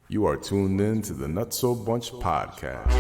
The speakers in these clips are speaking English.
You are tuned in to the Nutso Bunch podcast.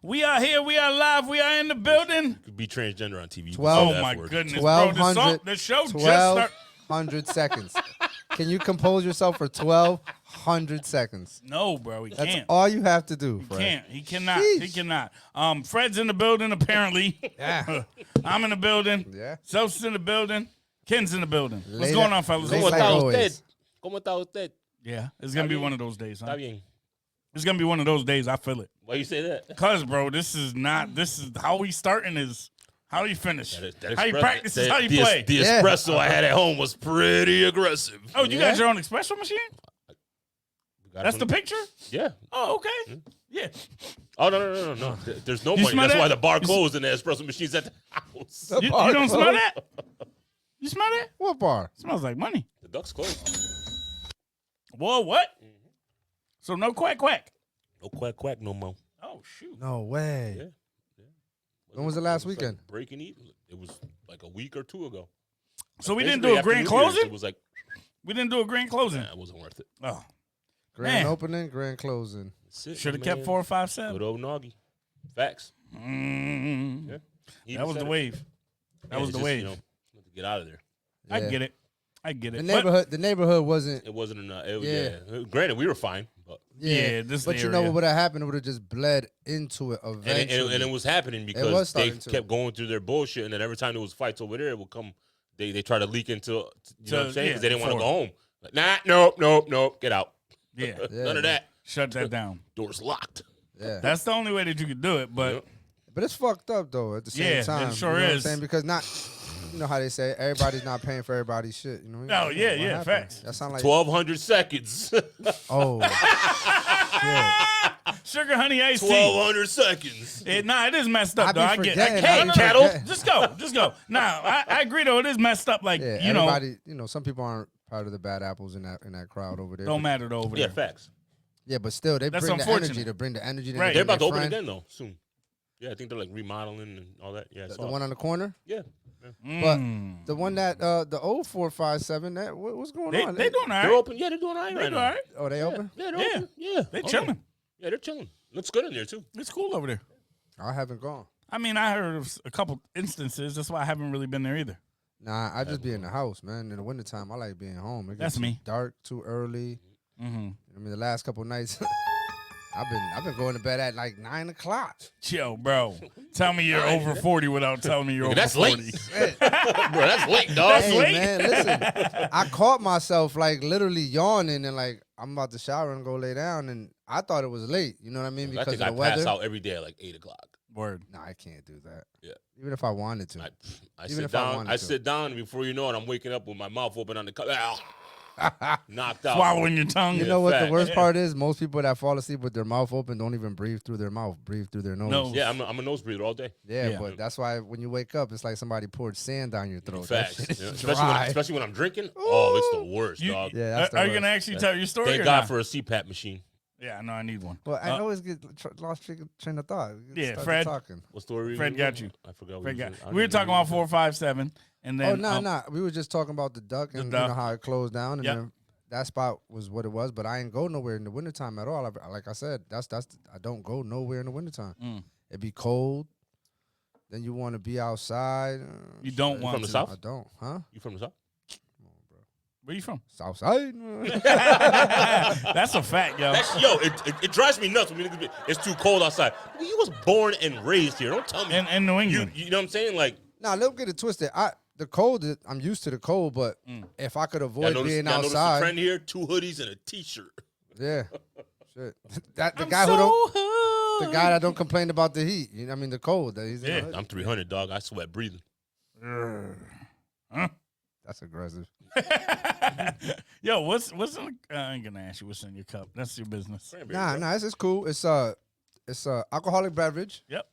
We are here. We are live. We are in the building. You could be transgender on TV. 12 Oh, my goodness, bro. The show just started. 1,200 seconds. Can you compose yourself for 1,200 seconds? No, bro. He That's can't. all you have to do, He Fred. can't. He cannot. Sheesh. He cannot. Fred's in the building, apparently. Yeah. I'm in the building. Yeah. Self's in the building. Ken's in the building. What's Late going at- on, fellas? late ¿Cómo like está always. usted? ¿Cómo está usted? Yeah, it's going to be bien. one of those days, huh? Está bien. It's going to be one of those days. I feel it. Why you say that? Because, bro, this is how we starting is how you finish. That How you espresso- practice is that- how you the, play. The Yeah. espresso I had at home was pretty aggressive. Oh, you Yeah? got your own espresso machine? That's the picture? Yeah. Oh, okay. Yeah. Oh, no. There's no You money. smell That's that? why the bar closed and the espresso machine's at the house. You don't smell that? You smell that? What bar? Smells like money. The duck's closed. Whoa, what? So no quack quack. No quack quack no more. Oh shoot. No way. Yeah. When was the last It was weekend? Like breaking even. It was like a week or two ago. So we didn't Basically, do a after grand New Year's, closing? It was like, We didn't do a grand closing. nah, it wasn't worth it. Oh. Grand Man. opening, grand closing. That's it, Should have man. kept 4 5 7. Good old Noggy. Facts. Mm. Yeah. He That even was said the it. wave. That Yeah, was it's the just, wave. You know, to get out of there. I Yeah. get it. I get it. The neighborhood wasn't. It wasn't enough. It, Yeah. yeah. Granted, we were fine, but Yeah, this But you know area. what would have happened? It would have just bled into it and eventually. it was happening was because they starting to. kept going through their bullshit, and then every time there was fights over there, it would come. They try to leak into, you know what I'm saying? yeah, Because they didn't want to go forward. home. Like, nope, get out. Yeah. Yeah, None of that. Shut that down. Doors locked. Yeah. That's the only way that you could do it. But Yep. But it's fucked up though at the same Yeah, it time. sure you know What I'm is. saying? Because you know how they say everybody's not paying for everybody's shit. You know? Oh, yeah, What yeah, happened? facts. That sound like 1,200 seconds. oh shit. sugar honey iced tea. 1,200 seconds. It is messed up, I be though. I get forgetting. Hey, I be cattle. forgetting. Just go. Nah, I agree though. It is messed up. Like Yeah, you know, everybody. You know, some people aren't part of the bad apples in that crowd over there. don't matter though over Yeah, there. facts. Yeah, but still, they That's bring the unfortunate. energy. They bring the energy. Right. They're about to their open friend. again, though, soon. Yeah, I think they're like remodeling and all that. Yeah, I The saw it. one on the corner, Yeah. Mm. the one that the old 457. That what's going They on? doing all They're right. open. Yeah, they're doing all right They right do now. all right. Oh, they open. Yeah, they're Yeah. open. Yeah. They Oh, chilling. Yeah, they're chilling. Looks good in there, too. It's cool over there. I haven't gone. I mean, I heard of a couple instances. That's why I haven't really been there either. Nah, I just be in the house, man. In the wintertime, I like being home. It That's gets me. Dark too early. Mm-hmm. I mean, the last couple nights, I've been going to bed at like 9 o'clock. Yo, bro. Tell me you're over 40 without telling me you're over That's 40. late. Bro, that's late, dog. Hey late. man, listen. I caught myself like literally yawning and like I'm about to shower and go lay down, and I thought it was late. You know what I mean? I Because think of I the weather. pass out every day at like 8 o'clock. Word. Nah, I can't do that. Yeah. Even if I wanted to. I Even sit if I down. wanted I to. sit down, and before you know it, I'm waking up with my mouth open on the cup. Knocked out. Swallowing your tongue. You Yeah, know what facts. the worst part is? Most people that fall asleep with their mouth open don't even breathe through their mouth. Breathe through their nose. No. Yeah, I'm a nose breather all day. Yeah, Yeah. but that's why when you wake up, it's like somebody poured sand down your throat. That Facts. shit is Yeah. dry. Especially when I'm drinking. Oh, it's the worst, You- dog. Yeah, that's the Are you worst. going to actually tell your story Thank or God not? for a CPAP machine. Yeah, I know I need one. Well, I always get lost train of thought. Yeah, Started Fred. talking. What story? Fred we got doing? you. I forgot. Fred got- I we were didn't talking know. about 457, and then Oh no. We were just talking about the duck and duck. you know how it closed down, and Yep. then that spot was what it was. But I ain't go nowhere in the wintertime at all. Like I said, I don't go nowhere in the wintertime. Mm. It be cold. Then you want to be outside. You don't You want from the to. South? I don't, huh? You from the South? Where you from? South side. That's a fact, yo. It drives me nuts when we niggas be, it's too cold outside. Nigga, you was born and raised here. Don't tell me. In New you, England. you know what I'm saying? Like, Now don't get it twisted. The cold. I'm used to the cold, but if I could avoid being y'all notice the outside, trend here? 2 hoodies and a t-shirt. yeah, shit. That the I'm guy so who don't. hood. The guy that don't complain about the heat. You know, I mean the cold. He's Yeah. I'm 300, dog. I sweat breathing. Huh? That's aggressive. Yo, what's in? I ain't gonna ask you what's in your cup. That's your business. Cranberry, Nah, bro. nah, it's cool. It's alcoholic beverage Yep.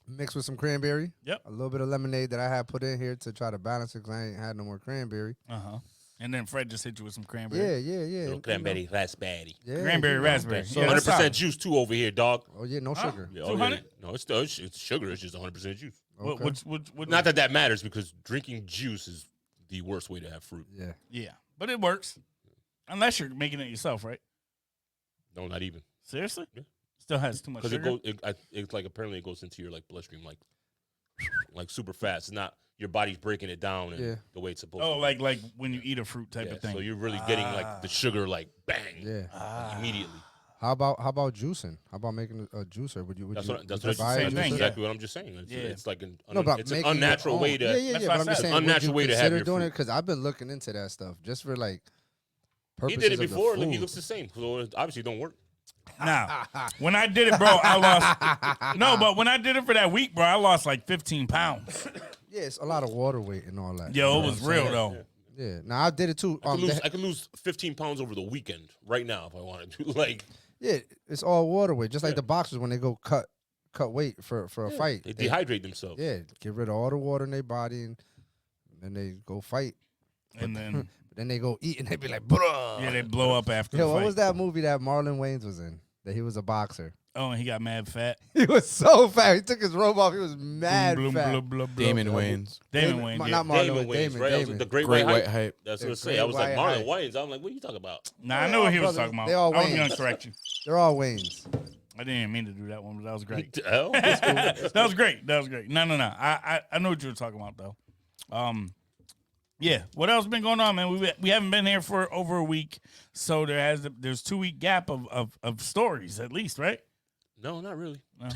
mixed with some cranberry. Yep. A little bit of lemonade that I had put in here to try to balance it because I ain't had no more cranberry. And then Fred just hit you with some cranberry. Yeah. Little cranberry, raspberry. Yeah, Cranberry, you know. raspberry. So- Yeah, that's 100% solid. juice too over here, dog. Oh yeah, no sugar. Yeah, 200? No, it's sugar. It's just 100% juice. What, Okay. what, Not that matters because drinking juice is the worst way to have fruit. Yeah. Yeah, but it works. Unless you're making it yourself, right? No, not even. Seriously? Yeah. Still has too much Because sugar? it's like apparently it goes into your like bloodstream like super fast. It's not your body's breaking it down and Yeah. the way it's supposed Oh, to. like when you eat a fruit type Yeah, of thing. so you're really getting like the sugar like bang Yeah. immediately. How about juicing? How about making a juicer? Would you That's you, what would I'm you buy a Same thing, juicer? yeah. exactly what I'm just saying. It's, Yeah. it's like No, but it's an making your unnatural own. way to. Yeah. That's But what I'm I just said. saying, Unnatural way would you to have consider your doing it fruit. because I've been looking into that stuff just for like. He Purposes did it of the before. Look, he food. looks the same. So it obviously don't work. Now, when I did it, bro, I lost. No, but when I did it for that week, bro, I lost like 15 pounds. Yeah, it's a lot of water weight and all that. Yo, You it know was what I'm real, saying? though. Yeah. Now I did it too. I could lose 15 pounds over the weekend right now if I wanted to. Like Yeah, it's all water weight. Just like the boxers when they go cut weight for a fight. they dehydrate themselves. Yeah, get rid of all the water in their body and then they go fight. And then, But then they go eat and they be like, bruh. yeah, they blow up after Yo, the what fight. was that movie that Marlon Wayans was in? That he was a boxer. Oh, and he got mad fat. He was so fat. He took his robe off. He was mad Bloom, fat. bloom, bloom, bloom. Damon Wayans. Damon Wayne, yeah. Not Marlon Damon Wayans. Wayans, right? Damon. The Great, Great White White Hype. Hype. That's The what I say. Great I was like, White Marlon Wayans. I'm like, what are you talking about? Nah, I They know all what he was brothers. talking about. They all I wasn't Wayans. going to correct you. They're all Waynes. I didn't even mean to do that one, but that was great. The hell? That was great. That was great. No. I know what you were talking about, though. Yeah. What else been going on, man? We haven't been here for over a week, so there's 2-week gap of stories at least, right? No, not really. No.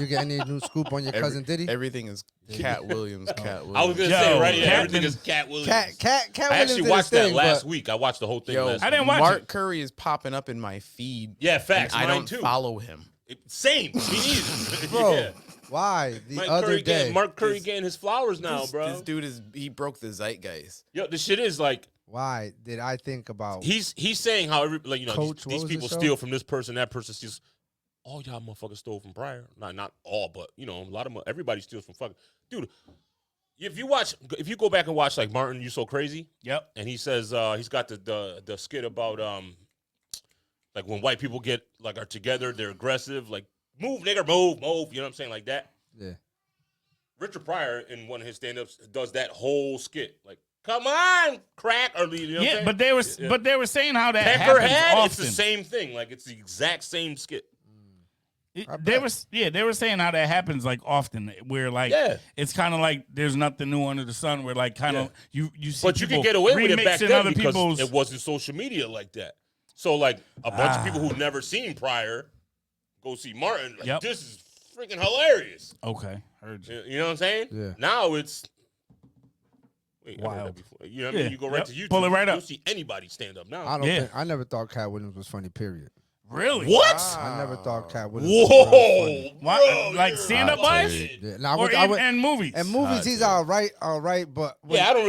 You get any new scoop on your cousin Diddy? Everything is Cat Williams. Cat Williams. I was gonna Yo, say right. Yeah, Cat everything been- is Cat Williams. Cat I Williams actually did watched his that thing, last but week. I watched the whole thing Yo, last I week. didn't watch Mark it. Curry is popping up in my feed. Yeah, facts. I Mine don't too. follow him. Same. Me neither. Bro, Yeah. why? The Mark other Curry day. Mark Curry getting his flowers now, This- bro. This dude he broke the zeitgeist. Yo, the shit is like Why did I think about he's saying how Coach, what these was people the show? steal from this person, that person steals. All y'all motherfuckers stole from Pryor. Not all, but a lot of everybody steals from fucking dude. If you go back and watch like Martin, You So Crazy, Yep. and he says he's got the skit about like when white people are together, they're aggressive, like move nigger, move, you know what I'm saying, like that. Yeah. Richard Pryor in one of his stand-ups does that whole skit, like come on, crack, or you know what I'm saying? but they were saying how that Pepperhead, happens it's the often. same thing. Like it's the exact same skit. They were saying how that happens like often, where like it's kind of like there's nothing new under the sun, where like kind of you see, But you people could get away with it back remixing then other because people's. it wasn't social media like that. So like a bunch of people who've never seen Pryor go see Martin. Like, Yep. This is freaking hilarious. Okay, heard you. You know what I'm saying? Yeah. Now it's wait, I heard Wild. that before. You know what I mean? Yeah. You go right Yep. to YouTube. Pull it right You'll up. see anybody stand up now. I never thought Cat Williams was funny, period. Really? What? I never thought Cat Williams was real funny. Whoa! Why- Bro, like you're stand-up wise? retarded. Yeah. Now, Or and movies? and movies, he's all right, but when- Yeah, I don't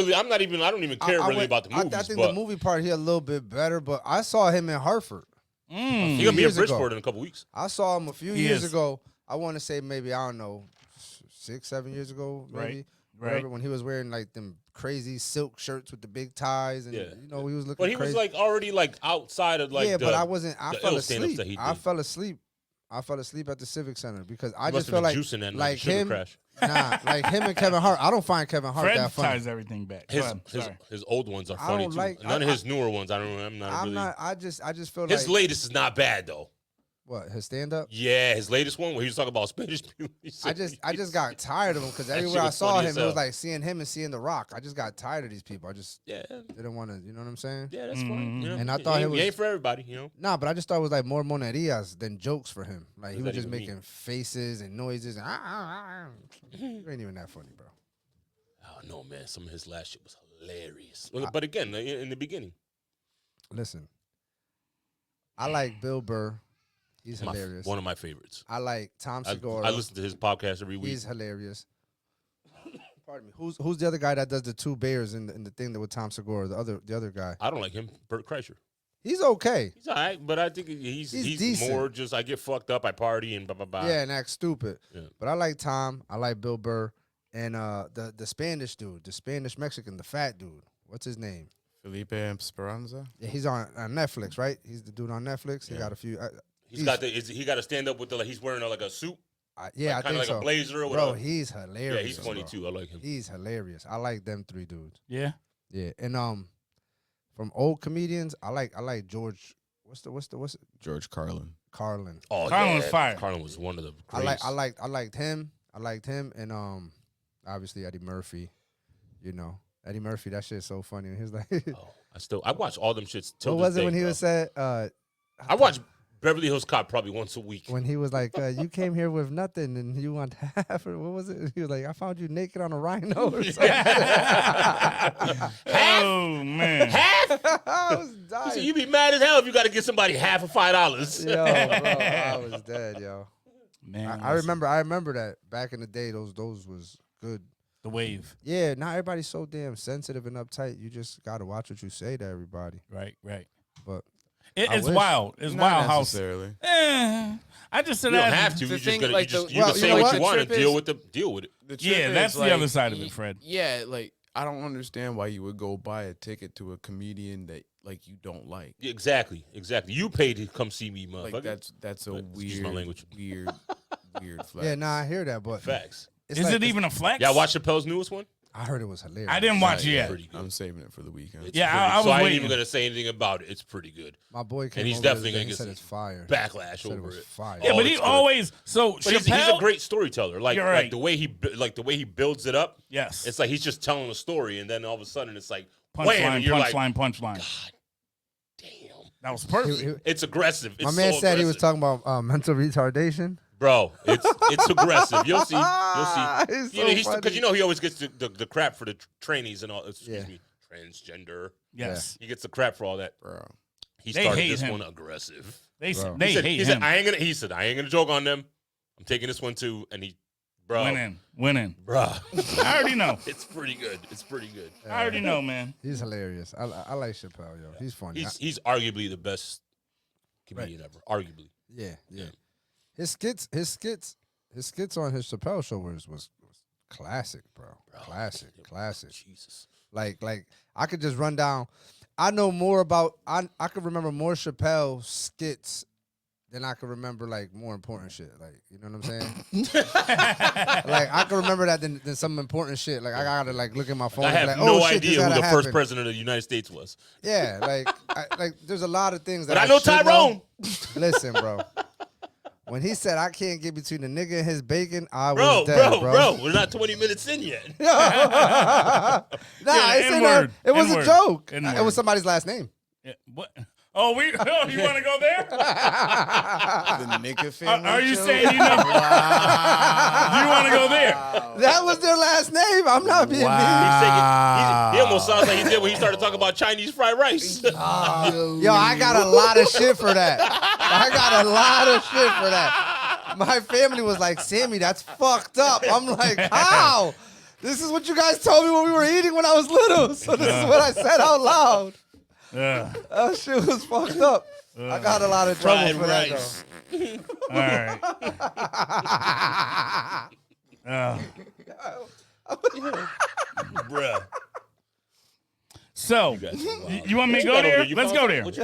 even care I really went- about the movies. I think but the movie part here a little bit better, but I saw him in Hartford. he's gonna be in years ago. Bridgeport in a couple weeks. I saw him a few He years is. ago. I want to say maybe, I don't know, 6-7 years ago, maybe. Right. Whatever, when he was wearing like them crazy silk shirts with the big ties, and Yeah. he was looking. But he crazy. was like already like outside of like yeah, the, but I wasn't. I the fell ill stand-ups asleep. that he I did. fell asleep. I fell asleep at the Civic Center because I He must just have felt been like juicing that night, like sugar him. crash. Nah, like him and Kevin Hart. I don't find Kevin Hart Fred that funny. ties everything back. Go His ahead. Sorry. his old ones are I funny don't too. like- None of I- his newer ones. I'm not I'm really. not. I just feel His like latest is not bad though. what his stand up. Yeah, his latest one where he was talking about Spanish people. I just got tired of him because That everywhere shit I was saw funny him, as it was hell. like seeing him and seeing The Rock. I just got tired of these people. I just Yeah, didn't want to. You know what I'm saying? yeah, that's fine. You know? And I thought he it was- ain't for everybody. You know, Nah, but I just thought it was like more monerías than jokes for him. Like he What was does just that even making faces and noises. And, you ain't even that funny, bro. oh no, man, some of his last shit was hilarious. But again, in the beginning, Listen, I like Bill Burr. He's hilarious. one of my favorites. I like Tom I Segura. listen to his podcast every week. He's hilarious. Pardon me. Who's the other guy that does the two bears in the thing that with Tom Segura? The other guy. I don't like him. Bert Kreischer. He's okay. He's all right, but I think he's decent. more just I get fucked up, I party and blah blah blah. Yeah, and act stupid. Yeah. But I like Tom. I like Bill Burr, and the Spanish dude, the Spanish Mexican, the fat dude. What's his name? Felipe Esperanza. Yeah, he's on Netflix, right? He's the dude on Netflix. He got a few. He got to stand up with he's wearing like a suit. Yeah, like, I think like so. a blazer or Bro, whatever. he's hilarious. Yeah, he's funny too. I like him. He's hilarious. I like them three dudes. Yeah. Yeah, and from old comedians, I like George. What's George Carlin. Carlin. Oh, Carlin was fire. Carlin was one of the I greats. liked him. I liked him, and obviously Eddie Murphy. You know, Eddie Murphy. That shit's so funny. And he was like, I watch all them shits. Till what was this it when day, he bro. was said? I watch Beverly Hills Cop probably once a week. When he was like, you came here with nothing and you want half, or what was it? He was like, I found you naked on a rhino or something. Oh man. Half? I was dying. So you be mad as hell if you got to give somebody half of $5. Yo, bro, I was dead, yo. Man, I remember that back in the day. Those was good. the wave. Yeah, not everybody's so damn sensitive and uptight. You just gotta watch what you say to everybody. Right. But It's wish. wild. It's Not wild how. necessarily. I just said You don't that. have to. The You just thing, gotta, like, you the- can well, say you know what you what? want and The trip deal with it. The Yeah, trip that's is, the like, other side of it, Fred. Yeah, like I don't understand why you would go buy a ticket to a comedian that like you don't like. Exactly. You paid to come see me, motherfucker. Like that's a Excuse my language. weird flag. yeah, nah, I hear that. But Facts. it's Is like- it even a flex? Y'all watch Chappelle's newest one? I heard it was hilarious. I didn't watch it Yeah, yet. Pretty good. I'm saving it for the weekend. Yeah, Pretty- I was so I ain't waiting. even gonna say anything about it. It's pretty good. My boy came he's over definitely today gonna and get said some it's fire. Backlash Said it over was it. fire. Yeah, Oh, but he it's good. always so But he's a Chappelle. great storyteller. Like, You're right. like the way he builds it up. Yes. It's like he's just telling a story, and then all of a sudden it's like wham, Punchline, and you're like, punchline. damn, That was perfect. it's aggressive. It's My man so said he was aggressive. talking about mental retardation. Bro, it's aggressive. You'll see. It's so funny. Because he always gets the crap for the trainees and all. Excuse me, transgender. Yes. He gets the crap for all that. Bro. He They started hate this him. one aggressive. They Bro. they He said, hate he him. said, I ain't gonna joke on them. I'm taking this one too. And bro, Winning. bruh, I already know. it's pretty good. It's pretty good. I already know, man. He's hilarious. I like Chappelle, yo. He's funny. He's arguably the best comedian ever. Arguably. Yeah. His skits on his Chappelle show was classic, bro. Classic. Jesus. Like I could just run down. I know more about. I could remember more Chappelle skits than I could remember like more important shit. Like, you know what I'm saying? Like I can remember that than some important shit. Like I gotta like look at my phone. I and have be like, no oh, shit, this idea who gotta the first happen. president of the United States was. Yeah, like there's a lot of things that But I know should Tyrone. Listen, bro. When he said I can't get between the nigga and his bacon, I Bro, was dead, bro, we're not 20 minutes in yet. Nah, Yeah, it's N-word, it was N-word, a joke. N-word. It was somebody's last name. Yeah, what? Oh, you want to go there? The nigga family. Are you show? saying you know? You want to go there? That was their last name. I'm not being He's taking, he almost sounds like he did when he started talking about Chinese fried rice. mean. Yo, I got a lot of shit for that. I got a lot of shit for that. My family was like, Sammy, that's fucked up. I'm like, how? This is what you guys told me when we were eating when I was little. So this is what I said out loud. That shit was fucked up. I got a lot of trouble Fried for that, rice. All right. Bruh. So, you want me to go there? Let's go there. What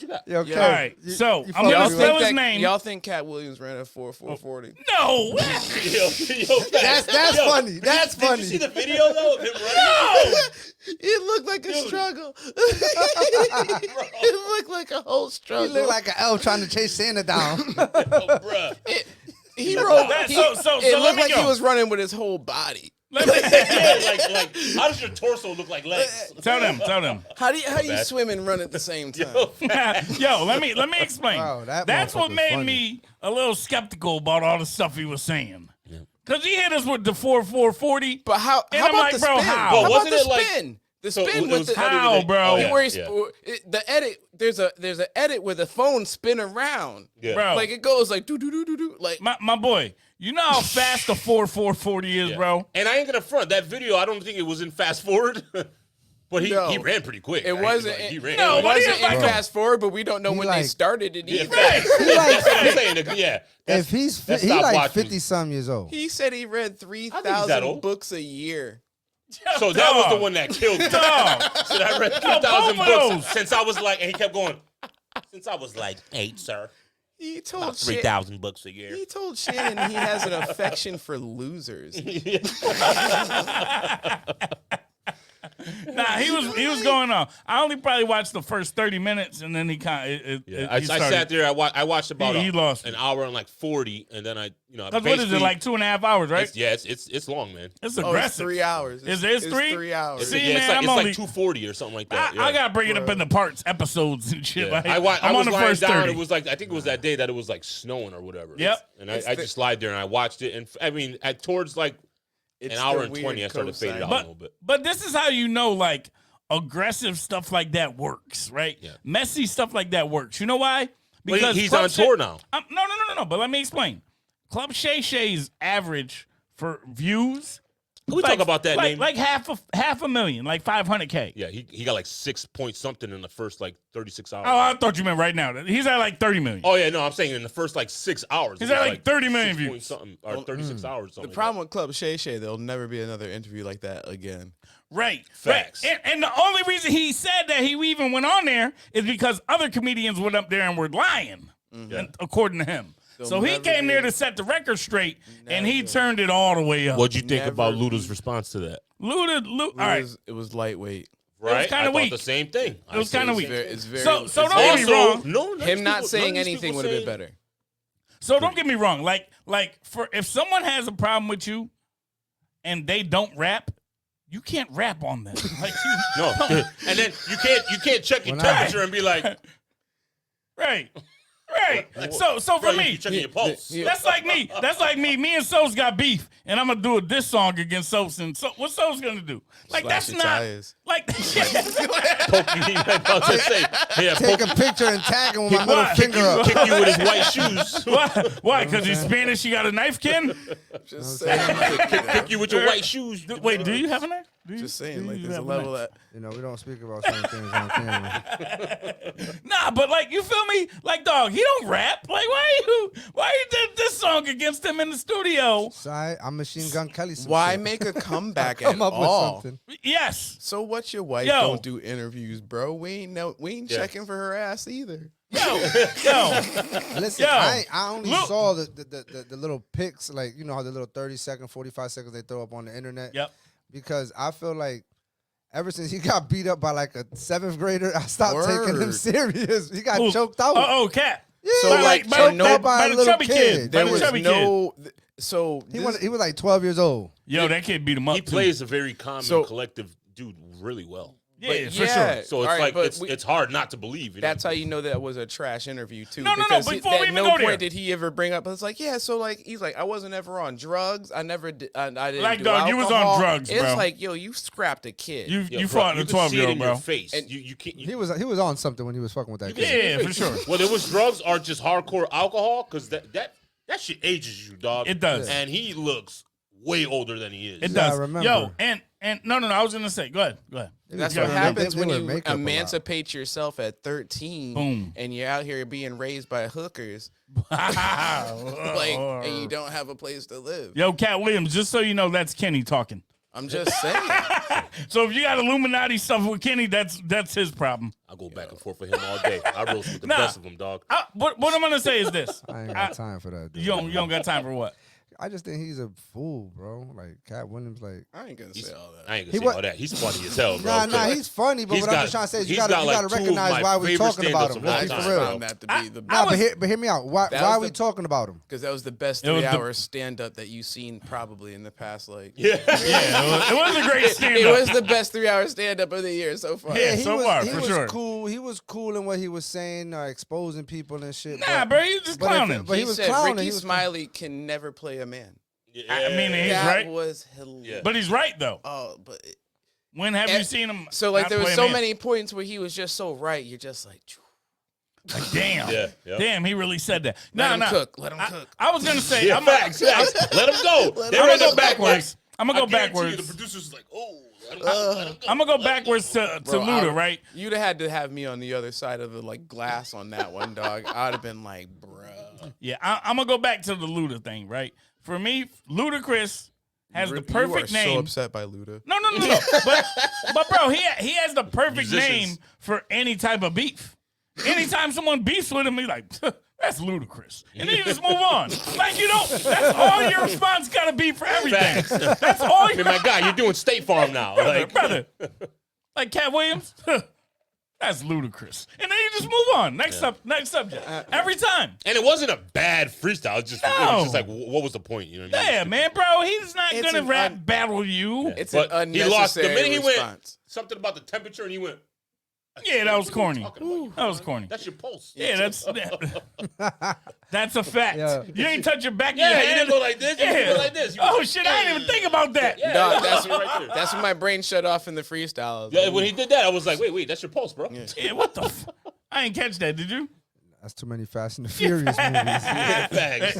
you got? Yo, All right. So, I'm fuck going to with me, spell right? his name. Y'all think Cat Williams ran at 4.40? No. That's funny. That's Did funny. you see the video though of him running? It looked like a struggle. It looked like a whole He struggle. looked like an elf trying to chase Santa down. Oh, bruh. He rolled. That- He, so it let looked me like go. he was running with his whole body. Let me, Yeah, like how does your torso look like legs? tell them. How do you bad. swim and run at the same time? Yo, let me explain. Wow, that That's what motherfucker's made funny. me a little skeptical about all the stuff he was saying. Cause he hit us with the 4.40. But how And how I'm about like, the bro, spin? how? How Well, about wasn't the it like- spin? The So spin it with was the funny How, that they- bro? Oh, yeah, where he's, yeah. the edit. There's an edit where the phone spin around. Yeah. Bro. Like it goes like do do do do do. Like My boy, You know how fast the 4.40 is, bro? And I ain't gonna front that video. I don't think it was in fast forward, but he ran pretty quick. It wasn't. He ran. No, It wasn't like in fast forward, but we don't know He when they like- started it either. That's what I'm saying. Yeah. If he that's like stopwatch 50-some years old. He said he read that 3,000 old. books a year. So that was the one that killed me. Dog. So I read both 3,000 of books those. since I was like, and he kept going. Since I was like 8, sir. He told About 3,000 books a year. He told Shannon he has an affection for losers. Nah, he was going on. I only probably watched the first 30 minutes, and then he kind of. I sat there. I watched about He lost an me. hour and like 40, and then I Because what is it, basically- like 2.5 hours, right? It's long, man. It's Oh, it's aggressive. 3 hours. Is it? It's 3? hours. See, It's man, I'm like only- 240 or something like that. I gotta bring it up in the parts, episodes and shit. Yeah. Like, I I'm was on the lying first down. 30. It was like, I think it was that day that it was like snowing or whatever. Yep. And I just lied there and I watched it. And I mean, towards like an hour and 20, I started fading out a little bit. But this is how you know, like, aggressive stuff like that works, right? Yeah. Messy stuff like that works. You know why? Well, he's Club on tour now. No. But let me explain. Club Shay Shay's average for views. Can we talk about that name? Like half a million, like 500K. Yeah, he got like 6 point something in the first like 36 hours. Oh, I thought you meant right now. He's at like 30 million. Oh yeah, no, I'm saying in the first like 6 hours. He's it was at like 30 million 6 point views. something or 36 hours. Something The problem with Club Shay Shay, there'll never be another interview like that again. Right. Facts. Right. And the only reason he said that he even went on there is because other comedians went up there and were lying, according to him. So he never came there be- to set the record straight, and he turned it all the way up. What'd you think Never about be- Luda's response to that? Luda, all right. It was lightweight. Right, kinda I thought weak. the same thing. It was kind of weak. It's very. So it's don't very- get me wrong. No, Him not saying anything would have been better. So don't get me wrong. Like for if someone has a problem with you, and they don't rap, you can't rap on them. Like No, and then you can't check your Well, nah. temperature and be like, right. So bro, for you me, checking your pulse. that's like me. That's like me. Me and Sos got beef, and I'm gonna do a diss song against Sos. And so, what's Sos gonna do? Like Slash that's your not tires. like. Poke you. I was about to say, yeah, Take poke, a picture and tag him with my Kick- middle what? finger up. kick you with his white shoes. Why? Because he's Spanish. You got a knife, Ken? Just saying. Kick you with your white shoes. Wait, do you have a knife? Just saying. Do Like you there's a have level knife? that. You know, we don't speak about certain things on camera. Nah, but like you feel me? Like dog, he don't rap. Like why you did this song against him in the studio? Sorry, I'm Machine Gun Kelly. some Why shit. make a comeback at Come up with all? something. Yes. So what's your wife Yo. don't do interviews, bro? We ain't Yeah. checking for her ass either. Yo. Listen, Yo, I only look. saw the little pics, like, you know how the little 30-second, 45 seconds they throw up on the internet? Yep. Because I feel like ever since he got beat up by like a 7th grader, I stopped taking him Word. serious. He got Ooh. choked out. Oh, Cat. Yeah, So, By like, by, so by, no- by the little chubby kid. kid. By There the was chubby kid. no. So he this- was like 12 years old. Yo, that kid beat him up. He too. plays a very calm So- and collective dude really well. Yeah, but for yeah. sure. So it's All right, like but it's hard not to believe. You know? That's how you know that was a trash interview too. No, because before we at even no go point there. did he ever bring up. It's like, yeah, so like he's like, I wasn't ever on drugs. I never did. I didn't Like, do dog, you was on alcohol. drugs, It's bro. like, yo, you scrapped a kid. You Yo, you bro, fought a you could see it 12-year-old, in your bro. face. And You can't. He was on something when he was fucking with that kid. Yeah, for sure. Whether it was drugs or just hardcore alcohol, because that shit ages you, dog. It does. And he looks way older than he is. It Yeah, I does. remember. Yo, and no, I was gonna say, go ahead. That's Yeah, what they- happens they when wear you makeup a lot. emancipate yourself at 13 Boom. and you're out here being raised by hookers, like, and you don't have a place to live. Yo, Cat Williams, just so you know, that's Kenny talking. I'm just saying. So if you got Illuminati stuff with Kenny, that's his problem. I go back and forth with him all day. I roast with the Nah. best of them, dog. What I'm gonna say is this: I ain't got time for that. Dude. you don't got time for what? I just think he's a fool, bro. Like Cat Williams, like I ain't gonna say all that. I ain't He gonna say wa- all that. He's funny as hell, bro. nah, he's funny. But He's what I'm got- just trying to say is you he's gotta got, like, two of recognize my why we favorite talking about stand-ups him. of all Let's be time, for I bro. real. found that to be the Nah, best. but hear me out. Why That are was we the- talking about him? Because that was the best It was the- 3 hour stand up that you've seen probably in the past. Like, Yeah. Yeah, it was a great stand it up. was the best 3 hour stand up of the year so far. Yeah. he so was, far, he for was sure. cool. He was cool in what he was saying, exposing people and shit. Nah, bro, he was just but if- clowning. but he he was said clowning. Ricky He was- Smiley can never play a man. I mean, he's that right, was hilarious. but he's right though. Oh, but When have And- you seen him? so like not there was play a so man? many points where he was just so right. You're just like, "Phew." Like, damn. Yeah, yeah. Damn, he really said that. Let Nah, him nah. cook. Let him cook. I was going to say, Yeah, facts. Let him go. I'm going to go backwards. I'm going to go I guarantee you, backwards. the producer's like, oh, let him go. I'm going to go backwards to Luda, right? You'd have had to have me on the other side of the like glass on that one, dog. I'd have been like, bruh. Yeah, I'm going to go back to the Luda thing, right? For me, Ludacris has the perfect you are name. so upset by Luda. No. But bro, he has the perfect name for any type of beef. Anytime someone beefs with him, he's like, that's ludicrous. And then you just move on. Like, you don't, that's all your response got to be for everything. Facts. That's all I mean, my guy, you're doing State Farm now. Like, brother. Like Cat Williams, that's ludicrous. And then you just move on. Next subject. Every time. and it wasn't a bad freestyle. It was just like, what was the point? You know what I mean? Yeah, man, bro, he's not It's going to an rap battle you. It's But an he unnecessary lost the minute he went response. something about the temperature, and he went. Yeah, that was corny. Talking about? That was corny. That's your pulse. Yeah, that's a fact. Yeah. You ain't touch your back of your Yeah, head. you didn't go like this. You didn't go like this. You Oh went- shit, I didn't even think about that. Yeah, Dog, that's right there. That's when my brain shut off in the freestyle. I was Yeah, like, when he did that, I was like, wait, that's your pulse, bro. Yeah, what the I ain't catch that, did you? That's too many Fast and the Furious movies. Yeah, facts.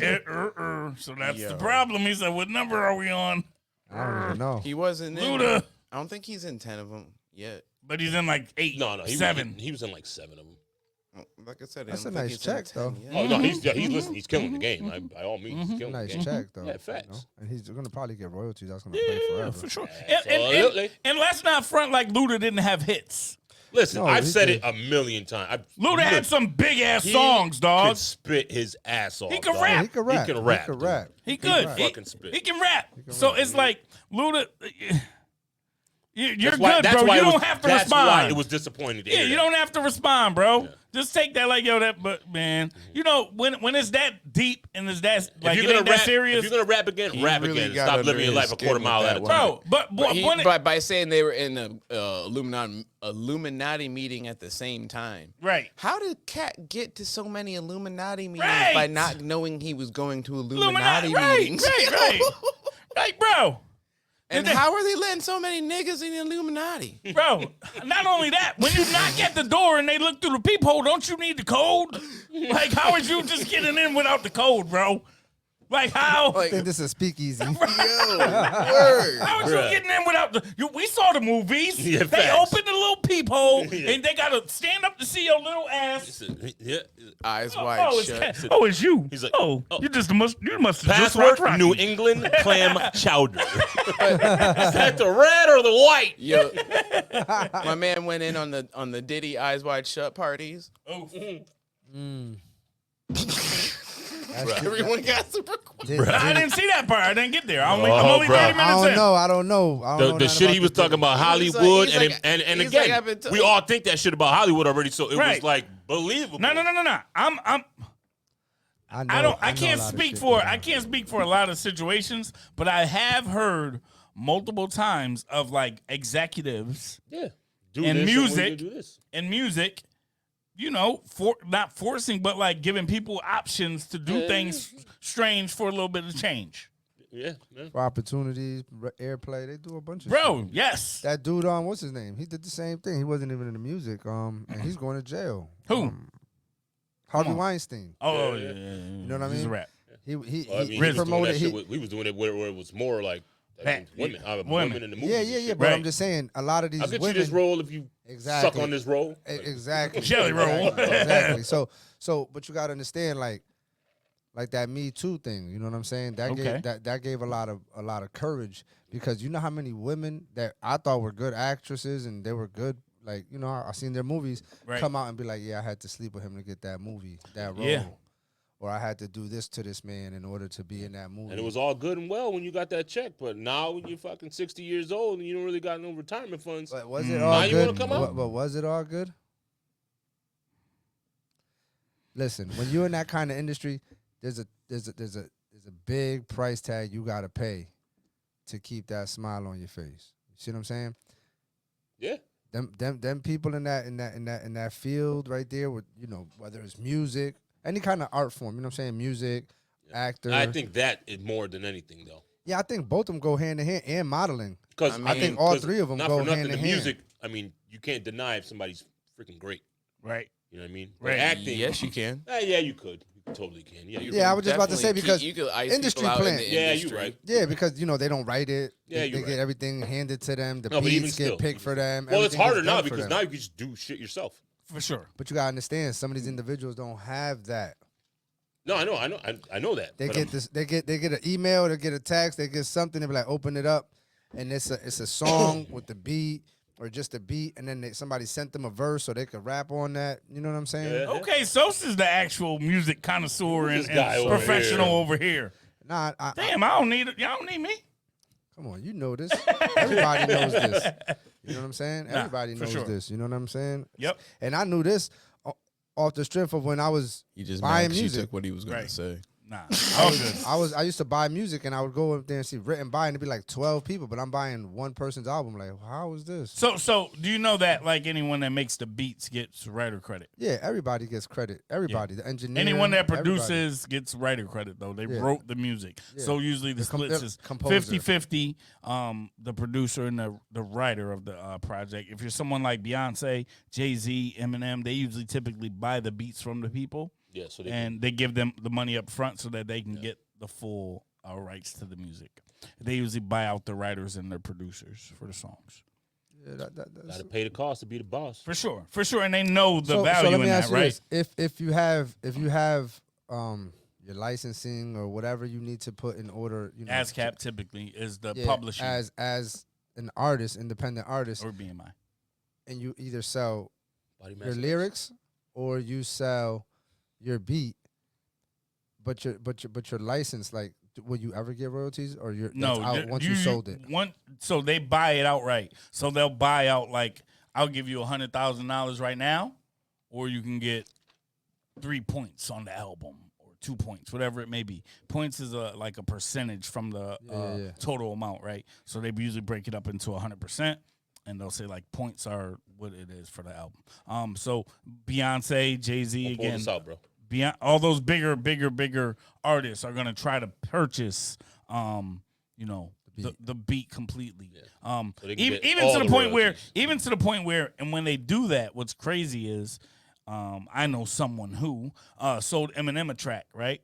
So that's the Yo. problem. He said, what number are we on? I don't even know. He wasn't in. Luda. I don't think he's in 10 of them yet. But he's in like 8, No, he 7. he was in like 7 of them. Like I said, I That's don't a think nice he's in check, 10 though. yet. Oh no, he's listening. He's killing the game. By all means, he's killing Nice the game. check, though. Yeah, facts. You know? And he's going to probably get royalties. That's going to play forever. For sure. Absolutely. And let's not front like Luda didn't have hits. Listen, No, I've he said did. it a million times. Luda had some big ass He songs, dog. could spit his ass off. He could dog. rap. He can rap. He can rap. He can dude. rap. He could. can fucking spit. He can rap. So it's like Luda. You're That's why- good, that's bro. why You it was- don't have to that's respond. why it was disappointing to Yeah, hear you that. don't have to respond, bro. Just take that like, yo, that, but man, you know, when it's that deep and it's that, like, If it you're ain't gonna that rap, serious, if you're gonna rap again, He rap really again. got Stop under living your his life a skin quarter with mile that at a one. time. bro, but By saying they were in the Illuminati meeting at the same time. right. How did Cat get to so many Illuminati meetings Right. by not knowing he was going to Illuminati Right, meetings? right. Like, bro. And how are they letting so many niggas in the Illuminati? Bro, not only that, when you knock at the door and they look through the peephole, don't you need the code? Like, how is you just getting in without the code, bro? Like, how? I think this is speakeasy. Word. How is you Bruh. getting in without the? We saw the movies. Yeah, they facts. opened the little peephole Yeah. and they gotta stand up to see your little ass. Yeah. Eyes Oh, wide it's, shut. it's you. He's like, oh, oh. you must have just Password: watched Rocky. New England clam chowder. Is that the red or the white? Yo, my man went in on the Diddy Eyes Wide Shut parties. Oh, Everyone got super quiet. I didn't see that part. I didn't get there. I'm only Oh, 30 bro. minutes I don't in. know. I don't know. I don't know The nothing shit he about was the talking about He's like- Hollywood, he's like- and he's again, like, I've been we all think that shit about Hollywood already, so it Right. was like believable. No. I'm I know can't a lot of speak shit for going I on. can't speak for a lot of situations, but I have heard multiple times of like executives Yeah, do And this music. and do this. in music, you know, not forcing, but like giving people options to do Yeah. things strange for a little bit of change. Yeah, For opportunities, airplay, they do a bunch of Bro, shit. yes. That dude, what's his name? He did the same thing. He wasn't even in the music. And he's going to jail. Who? Harvey on. Weinstein. Oh, Yeah, yeah. yeah. You know what I He's a mean? rap. He Well, I mean, he he was doing that promoted. shit. We was doing it where it was more like women, women in the movies. Yeah, and yeah. shit. But Right. I'm just saying, a lot of these I'll get women. you this roll if you Exactly. suck on this roll. Exactly. Jelly roll. Exactly. So, but you gotta understand, like that Me Too thing. You know what I'm saying? That Okay. gave that gave a lot of courage, because you know how many women that I thought were good actresses and they were good. Like, you know, I seen their movies Right. come out and be like, yeah, I had to sleep with him to get that movie, that role. Yeah. Or I had to do this to this man in order to be in that movie. And it was all good and well when you got that check, but now when you're fucking 60 years old and you don't really got no retirement funds, But was it Now all you good? wanna come out? But was it all good? Listen, when you're in that kind of industry, there's a big price tag you gotta pay to keep that smile on your face. You see what I'm saying? yeah. Them people in that field right there, with, you know, whether it's music, any kind of art form, you know what I'm saying? Music, actor. I think that is more than anything though. Yeah, I think both of them go hand in hand, and modeling. Because I think all three of them not go for nothing, hand in the hand. music, I mean, you can't deny if somebody's freaking great. Right. You know what I mean? Right. Like acting. Yes, you can. Yeah, you could. You totally can. Yeah, you're Yeah, I right. was just about to say Definitely. because you could ice industry people out in plant. the Yeah, industry. you're right. Yeah, because they don't write it. Yeah, they you're get right. everything handed to them. The No, but even beats still, get picked for them. Well, it's everything harder gets done now for because them. now you can just do shit yourself. For sure. But you gotta understand, some of these individuals don't have that. No, I know that. They but get this. They get an email. They get a text. They get something. They be like, open it up, and it's a song with the beat or just a beat, and then somebody sent them a verse so they could rap on that. You know what I'm saying? Yeah. Okay, Sosa's the actual music connoisseur and, This guy over professional here. over here. Nah, Damn, I don't need it. Y'all don't need me. come on, you know this. Everybody knows this. You know what I'm saying? Nah, Everybody for knows sure. this. You know what I'm saying? Yep. And I knew this off the strength of when I was He just buying mad 'cause you music. took what he was going Right. to say. Nah, all good. I used to buy music and I would go up there and see written by and it'd be like 12 people, but I'm buying one person's album. Like, how is this? So do you know that like anyone that makes the beats gets writer credit? Yeah, everybody gets credit. Everybody, the engineer. Anyone that everybody. produces gets writer credit though. They Yeah. wrote the music. Yeah. So usually the splits the is composer. 50-50, the producer and the writer of the project. If you're someone like Beyonce, Jay-Z, Eminem, they usually typically buy the beats from the people. Yeah, so And they give them the money up front so that they can get the full rights to the music. They usually buy out the writers and the producers for the songs. Yeah, that's gotta pay the cost to be the boss. For sure. And they know the so value let me in ask that, you right? this. If you have your licensing or whatever you need to put in order, ASCAP typically is the yeah, publishing as an artist, independent artist, or BMI. and you either sell Body your mass lyrics or you sell your beat, but your license, like, will you ever get royalties or that's out once you sold it? So they buy it outright. So they'll buy out like I'll give you $100,000 right now, or you can get 3 points on the album or 2 points, whatever it may be. Points is like a percentage from the Yeah. total amount, right? So they usually break it up into 100%. And they'll say like points are what it is for the album. So Beyonce, Jay-Z Pull again, this out, bro. all those bigger artists are gonna try to purchase, the beat completely. So they can Even get all to the the point where, and when they do that, what's crazy is, I know someone who sold Eminem a track, right?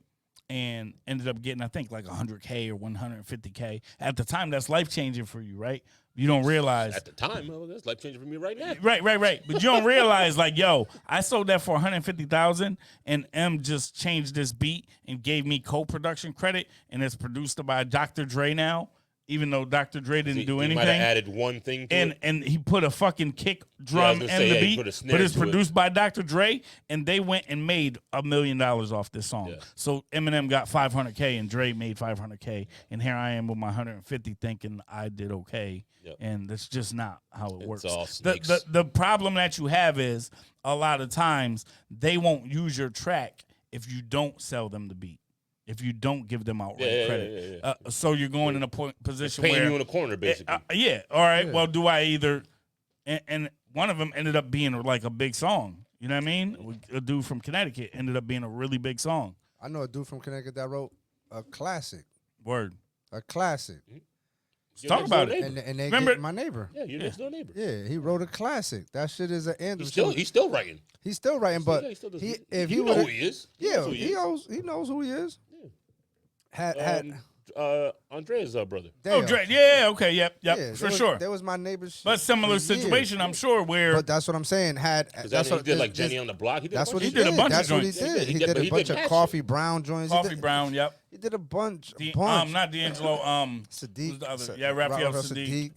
And ended up getting, I think, like $100K or $150K. At the time, that's life changing for you, right? You don't realize At the time, that's life changing for me right now. Right. But you don't realize, like, yo, I sold that for $150,000, and M just changed this beat and gave me co-production credit, and it's produced by Dr. Dre now, even though Dr. Dre didn't do He anything. might have added one thing to it. And he put a fucking kick Yeah, I drum was in gonna say, the yeah, he beat, put a snare but it's to it. produced by Dr. Dre, and they went and made $1 million off this song. Yeah. So Eminem got $500K, and Dre made $500K, and here I am with my $150 thinking I did okay, Yep. and that's just not how it works. all The snakes. the problem that you have is a lot of times they won't use your track if you don't sell them the beat. If you don't give them outright credit, yeah. So you're going in a position Paying where you in a corner, basically. yeah. All right. Yeah. Well, do I either? And one of them ended up being like a big song. You know what I mean? A dude from Connecticut ended up being a really big song. I know a dude from Connecticut that wrote a classic. Word. A classic. Your Talk next about door it. neighbor. And they Remember- get my neighbor. Yeah, your next door neighbor. Yeah, he wrote a classic. That shit is an anthem. He's still writing. He's still writing, but Yeah, he still does. if he you know would, who he is. yeah, knows who he knows who he is. Yeah. Had Andrea's brother. Oh, Dale. Dre. Yeah. Okay. Yep. Yeah, For sure. There was my neighbor's. But similar for years. situation, I'm sure. Where But that's what I'm saying. That's He what did like this- Jenny on the Block. He did That's what he did a bunch of That's what he joints. did. He But did a he bunch did of mad Coffee shit. Brown joints. Coffee Brown. Yep. He did a bunch. Not D'Angelo. Sadiq. who's the other? Yeah, Raphael Sadiq. He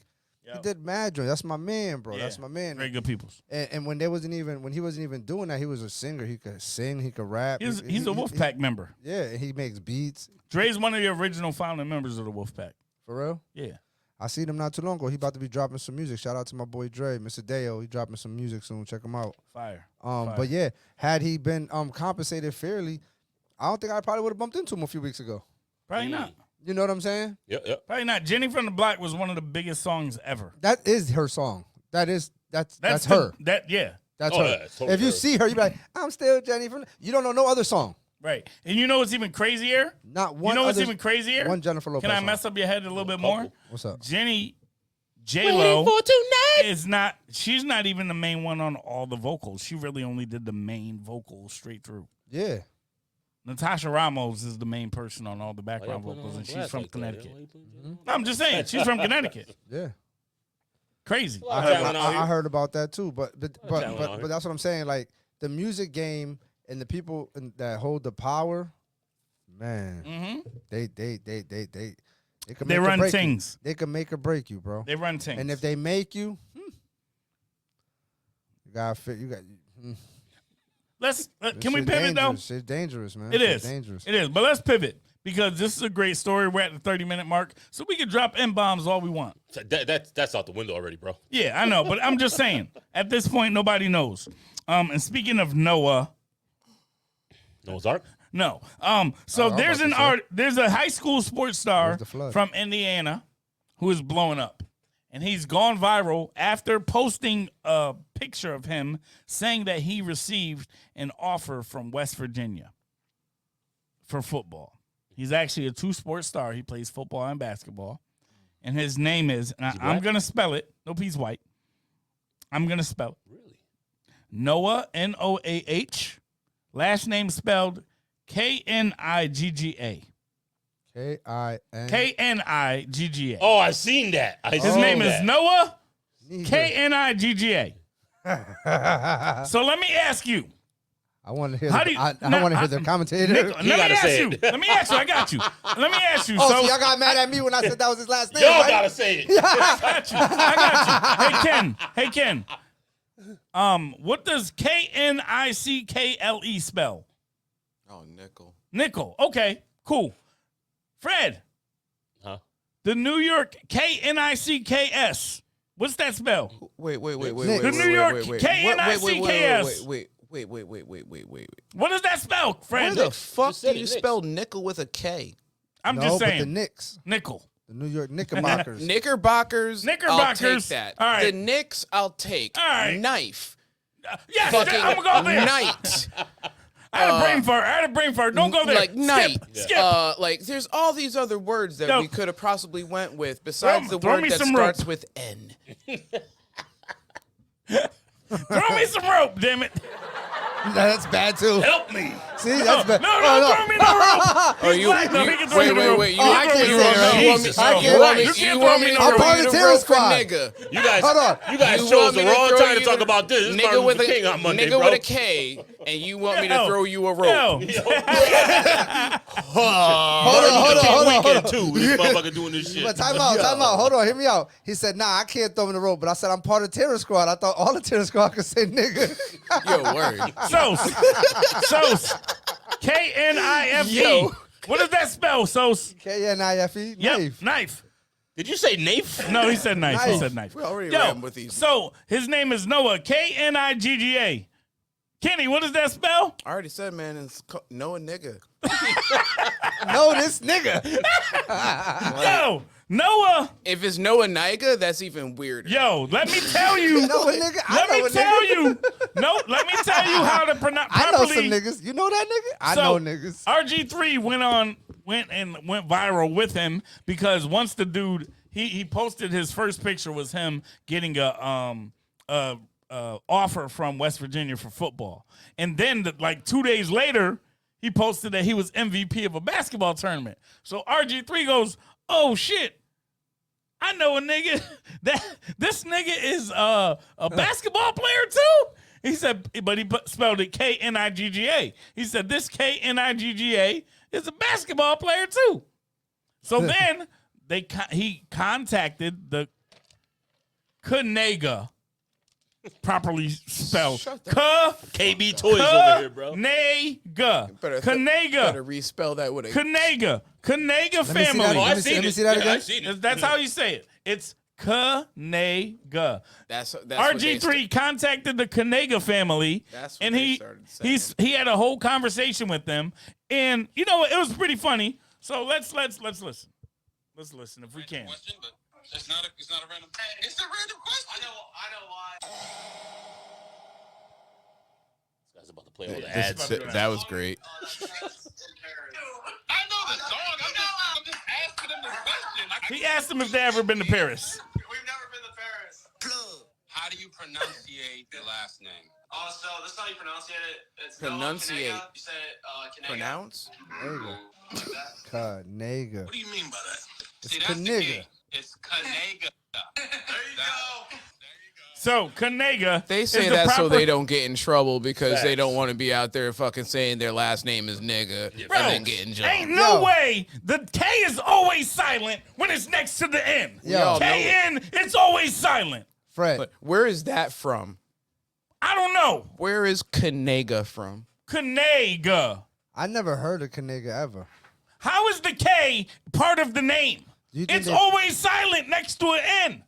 Yep. did mad joints. That's my man, bro. Yeah. That's my man. Very good peoples. And when he wasn't even doing that, he was a singer. He could sing. He could rap. He's He- a he- Wolfpack member. Yeah, and he makes beats. Dre's one of the original founding members of the Wolfpack. For real. Yeah. I seen him not too long ago. He about to be dropping some music. Shout out to my boy Dre, Mr. Deo. He dropping some music soon. Check him out. Fire. Fire. But yeah, had he been compensated fairly, I don't think I probably would have bumped into him a few weeks ago. Probably not. You know what I'm saying? Yep. Probably not. Jenny from the Block was one of the biggest songs ever. That is her song. That's That's her. That's Oh, her. yeah, it's totally if you her. see her, you be like, I'm still Jenny from. You don't know no other song. right. And you know what's even crazier? Not one. You know what's other- even crazier? One Jennifer Lopez. Can I song. mess up your head a little bit couple. more? What's up? Jenny J-Lo is not. She's not even the main one on all the vocals. She really only did the main vocals straight through. Yeah. Natasha Ramos is the main person on all the background vocals, and she's from Connecticut. No, I'm just saying, she's from Connecticut. Yeah. Crazy. I heard about that too, but that's here. what I'm saying. Like the music game and the people that hold the power, man, they can They run things. They can make or break you, bro. They run things. And if they make you, you got fit. You got. Can we pivot though? It's dangerous, man. It is dangerous. It is. But let's pivot because this is a great story. We're at the 30-minute mark, so we can drop N-bombs all we want. That's out the window already, bro. Yeah, I know, but I'm just saying. At this point, nobody knows. And speaking of Noah's Ark? No. So there's there's a high school sports star from Indiana who is blowing up. And he's gone viral after posting a picture of him saying that he received an offer from West Virginia for football. He's actually a two-sport star. He plays football and basketball. And his name is, and I'm going to spell it. Nope, he's white. I'm going to spell it. Really? Noah, Noah. Last name spelled Knigga. Knigga. Oh, I've seen that. His name is Noah Knigga. So let me ask you. I want to hear. I want to hear the commentator. Let me ask you. I got you. Let me ask you. Oh, so y'all got mad at me when I said that was his last name. Y'all right? gotta say it. I got you. Hey Ken. What does Knickle spell? Oh, nickel. Nickel. Okay, cool. Fred. Huh? The New York Knicks. What's that spell? Wait. The New York Knicks. Wait. What does that spell, Fred? Where the fuck said do it, you Knicks. spell nickel with a K? I'm No, just but the saying. Knicks, Nickel. the New York Knickerbockers. Knickerbockers. I'll take Knickerbockers. that. All right. The Knicks, I'll take. All right. Knife. Yes, Fucking I'm going to go there. night. I had a brain fart. Don't go there. Like night. Skip. Like there's all these other words that Yo. we could have possibly went with besides the Throw word me that some starts rope. with N. Throw me some rope, damn it. That's bad too. Help me. See, that's bad. No, throw me no rope. Are you? Black. No, he can throw me the rope. Wait. Oh, I can't say it, right? Jesus. I can't. You want me You to throw me no I'm rope. part of the terror squad. Nigga. You guys, Hold on. You guys You chose want the me to wrong throw time to you talk the- about this. This is Nigga Martin with Luther a King on Monday, nigga bro. with a K, and you want me to Yo. throw you a rope. Yo. Hold on. Weekend too. This motherfucker doing this shit. But time out. Hold on, hear me out. He said, nah, I can't throw him in the rope. But I said, I'm part of terror squad. I thought all the terror squad could say nigga. Yo, word. Sos. Knife. Yo. What does that spell, Sos? Knife. Yep, knife. Did you say knife? No, he said knife. He Knife. said knife. We already Yo, ran with these. so his name is Noah, Knigga. Kenny, what does that spell? I already said, man, it's Noah nigga. No, this nigga. Yo, Noah. If it's Noah Niga, that's even weirder. Yo, let me tell you. Know a nigga? I Let know me a tell nigga. you. No, let me tell you how to pronounce I know properly. some niggas. You know that nigga? I So, know niggas. RG3 went viral with him because once the dude he posted his first picture was him getting a offer from West Virginia for football, and then like 2 days later he posted that he was MVP of a basketball tournament. So RG3 goes, "Oh shit, I know a nigga that this nigga is a basketball player too." He said, but he spelled it Knigga. He said this Knigga is a basketball player too. So then he contacted the Knigga, properly spelled KB Toys over here, bro. Knigga. Better Knigga. respell that with a Knigga Let me see family. that. Oh, I've Let seen me it. see that Yeah, again. I've seen it. That's how you say it. It's Knigga. That's what they RG3 contacted the Knigga family, That's what and they started saying. he had a whole conversation with them, and you know it was pretty funny. So let's listen. Let's listen if we can. Question, but it's not a random. It's a random question. I know why. This guy's about to play all the ads. That was great. I know the song. I'm just asking him the question. He asked them if they ever been to Paris. We've never been pronunciate the last name? Oh, so this is how you pronounce it. It's Pronunciate. No, you said Kanega. Pronounce? Nigga. Like that? Kanega. What do you mean by that? It's See, that's the Kanega. key. It's Kanega. There you go. So Kanega. They is say the that so proper- they don't get in trouble because they Facts. don't want to be out there fucking saying their last name is nigga Bro, and then getting jumped. ain't no Yo. way the K is always silent when it's next to the N. Yo. KN, it's always silent. Fred. But where is that from? I don't know. Where is Kanega from? Kanega. I never heard of Kanega ever. How is the K part of the name? You think It's they- always silent next to an N.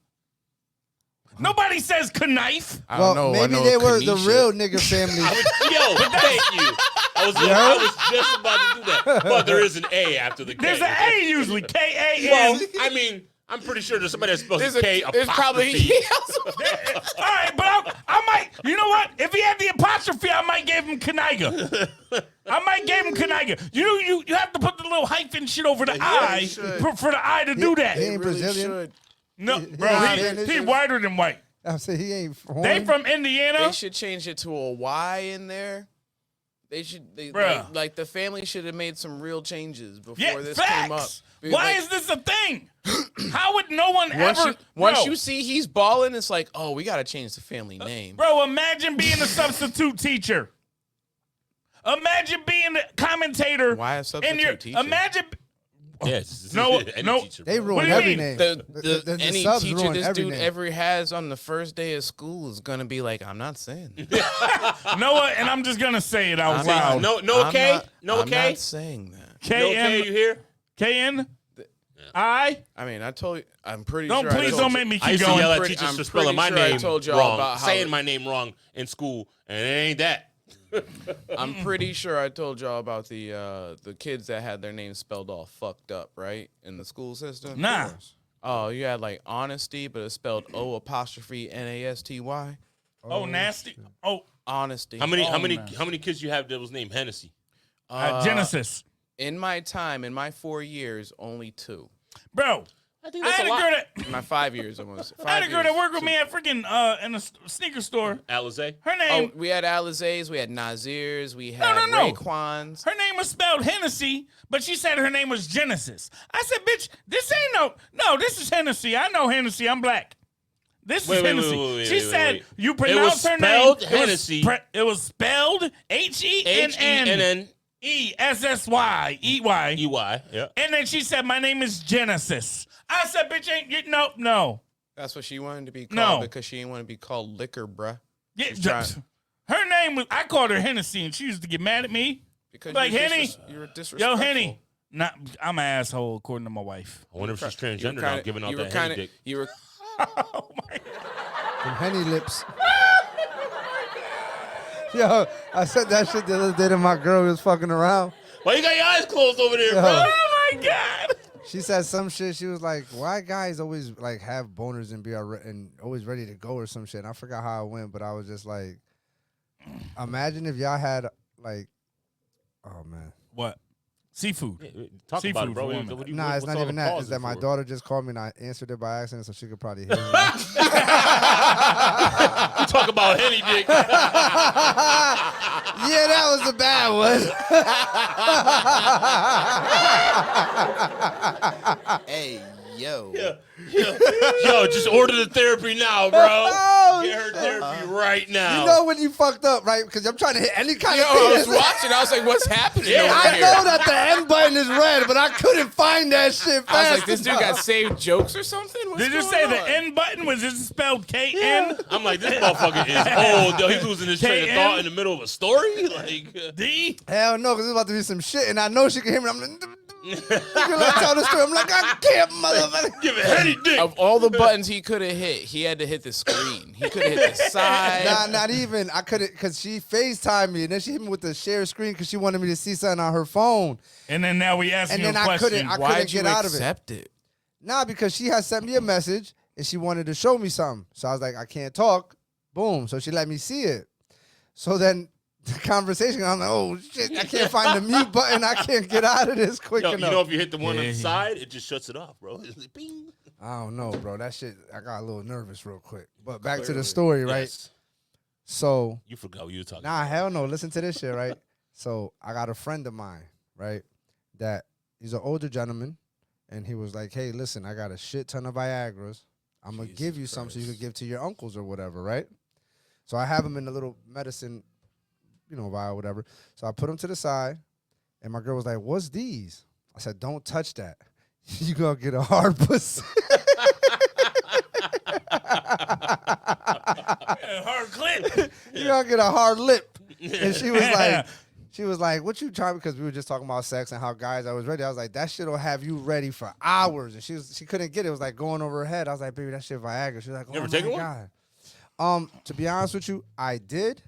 Nobody says knife. I Well, don't know. maybe I know they were the Kanisha. real nigga family. Yo, thank you. I was just about to do that. But there is an A after the K. There's an A usually. K-A-N. Well, I mean, I'm pretty sure there's somebody that spells There's K there's probably apostrophe. All right, but I might. You know what? If he had the apostrophe, I might give him Kanega. I might give him Kanega. You have to put the little hyphen shit over the I you should. for the I to do that. He ain't really Brazilian. should. No, bro, Nah, he man, it's he just- whiter than white. I said he ain't. They horny. from They Indiana. should change it to a Y in there. They should. Bruh. Like the family should have made some real changes before Yeah, this came up. facts. Because, Why like, is this a thing? How would no one once ever? once bro, you see he's balling, it's like, oh, we gotta change the family name. bro, imagine being a substitute teacher. Imagine being a commentator. Why a substitute teacher? Imagine. Yes. No, Any no. teacher, They bro. What ruined do you every mean? name. The any subs teacher ruined this every dude name. ever has on the first day of school is gonna be like, I'm not saying that. Noah, and I'm just gonna say it out I'm loud. No, no I'm K? not- No I'm K? not saying that. No K, you KN, hear? KN, I. I mean, I told you. I'm pretty Don't sure. I please told don't you- make me I keep used to going. yell at pretty- teachers I'm for spelling my pretty sure I name told y'all about wrong, how- saying my name wrong in school, and it ain't that. I'm pretty sure I told y'all about the kids that had their names spelled all fucked up, right, in the school system. Nah. Oh, you had like honesty, but it's spelled O''Nasty. Oh, nasty. Oh, Honesty. How many man. kids you have that was named Hennessy? Genesis. In my time, in my 4 years, only 2. Bro, I think I had a girl that. In my 5 years, almost. I had a girl that worked with me at freaking in a sneaker store. Alizé? Her Oh, name, we had Alizés, we had Nazirs, we had no. Raekwons. her name was spelled Hennessy, but she said her name was Genesis. I said, bitch, this ain't no, this is Hennessy. I know Hennessy. I'm black. This is Wait, Hennessy. wait, she wait, said wait. you It pronounce was her spelled name. Hennessy. It was spelled Henn. ESSY EY. EY, yeah. And then she said, my name is Genesis. I said, bitch, ain't you? No. That's what she wanted to be called No. because she didn't want to be called liquor, bruh. Yeah, She's trying- her name was, I called her Hennessy, and she used to get mad at me. Because Like, you were Henny, you were Yo, disrespectful. Henny. Nah, I'm an asshole, according to my wife. I wonder if she's You were transgender now, kinda- giving out you were that Henny kinda- dick. You were Oh, my Them Henny lips. Yo, I said that shit the other day to my girl who was fucking around. Why you got your eyes closed over there, Yo. bro? Oh, my God. She said some shit. She was like, "Why guys always like have boners and and always ready to go or some shit?" And I forgot how it went, but I was just like, "Imagine if y'all had like, oh man, What? Seafood. Talk Seafood about it, bro. for women. What do you- nah, it's what's not all even the that. It's pauses that my for? daughter just called me and I answered it by accident, so she could probably hear me." You talk about Henny dick. Yeah, that was a bad one. Hey, yo. Yo, just order the therapy now, bro. Oh, Get her shit. therapy right now. You know when you fucked up, right? Because I'm trying to hit any kind Yo, of I was thing. watching. I was like, what's happening Yeah, over I here? know that the end button is red, but I couldn't find that shit fast I was like, this dude got enough. saved jokes or something? What's Did you going say on? the N button? Was it spelled KN? I'm like, this motherfucker is old. Yo, he's losing his train of KN? thought in the middle of a story. Like, D? Hell no, because it's about to be some shit, and I know she can hear me. I'm like, let's tell the story. I'm like, I can't, motherfucker. give it Henny dick. Of all the buttons he could have hit, he had to hit the screen. He could have hit the side. Nah, not even. I couldn't, because she FaceTimed me, and then she hit me with the share screen because she wanted me to see something on her phone. And then now we asking And you a then I question. couldn't- I Why couldn't did you get out of it. accept it? Nah, because she had sent me a message, and she wanted to show me something. So I was like, I can't talk. Boom. So she let me see it. So then the conversation, I'm like, oh, shit, I can't find the mute button. I can't get out of this quick Yo, you enough. know, if you hit the one on Yeah. the side, it just shuts it off, bro. It's like, bing. I don't know, bro. That shit, I got a little nervous real quick. But back to the story, right? Yes. So, You forgot what you were talking nah, about. hell no. Listen to this shit, right? So, I got a friend of mine, right? That he's an older gentleman. And he was like, hey, listen, I got a shit ton of Viagras. I'm going to give you some so you could give to your uncles or whatever, right? So I have them in the little medicine, vial, whatever. So I put them to the side. And my girl was like, what's these? I said, don't touch that. You going to get a hard pussy. Hard clip. You going to get a hard lip. And she was like, what you trying? Because we were just talking about sex and how guys I was ready. I was like, that shit will have you ready for hours. And she couldn't get it. It was like going over her head. I was like, baby, that shit Viagra. She was like, oh, You ever my taken one? God. To be honest with you, I did.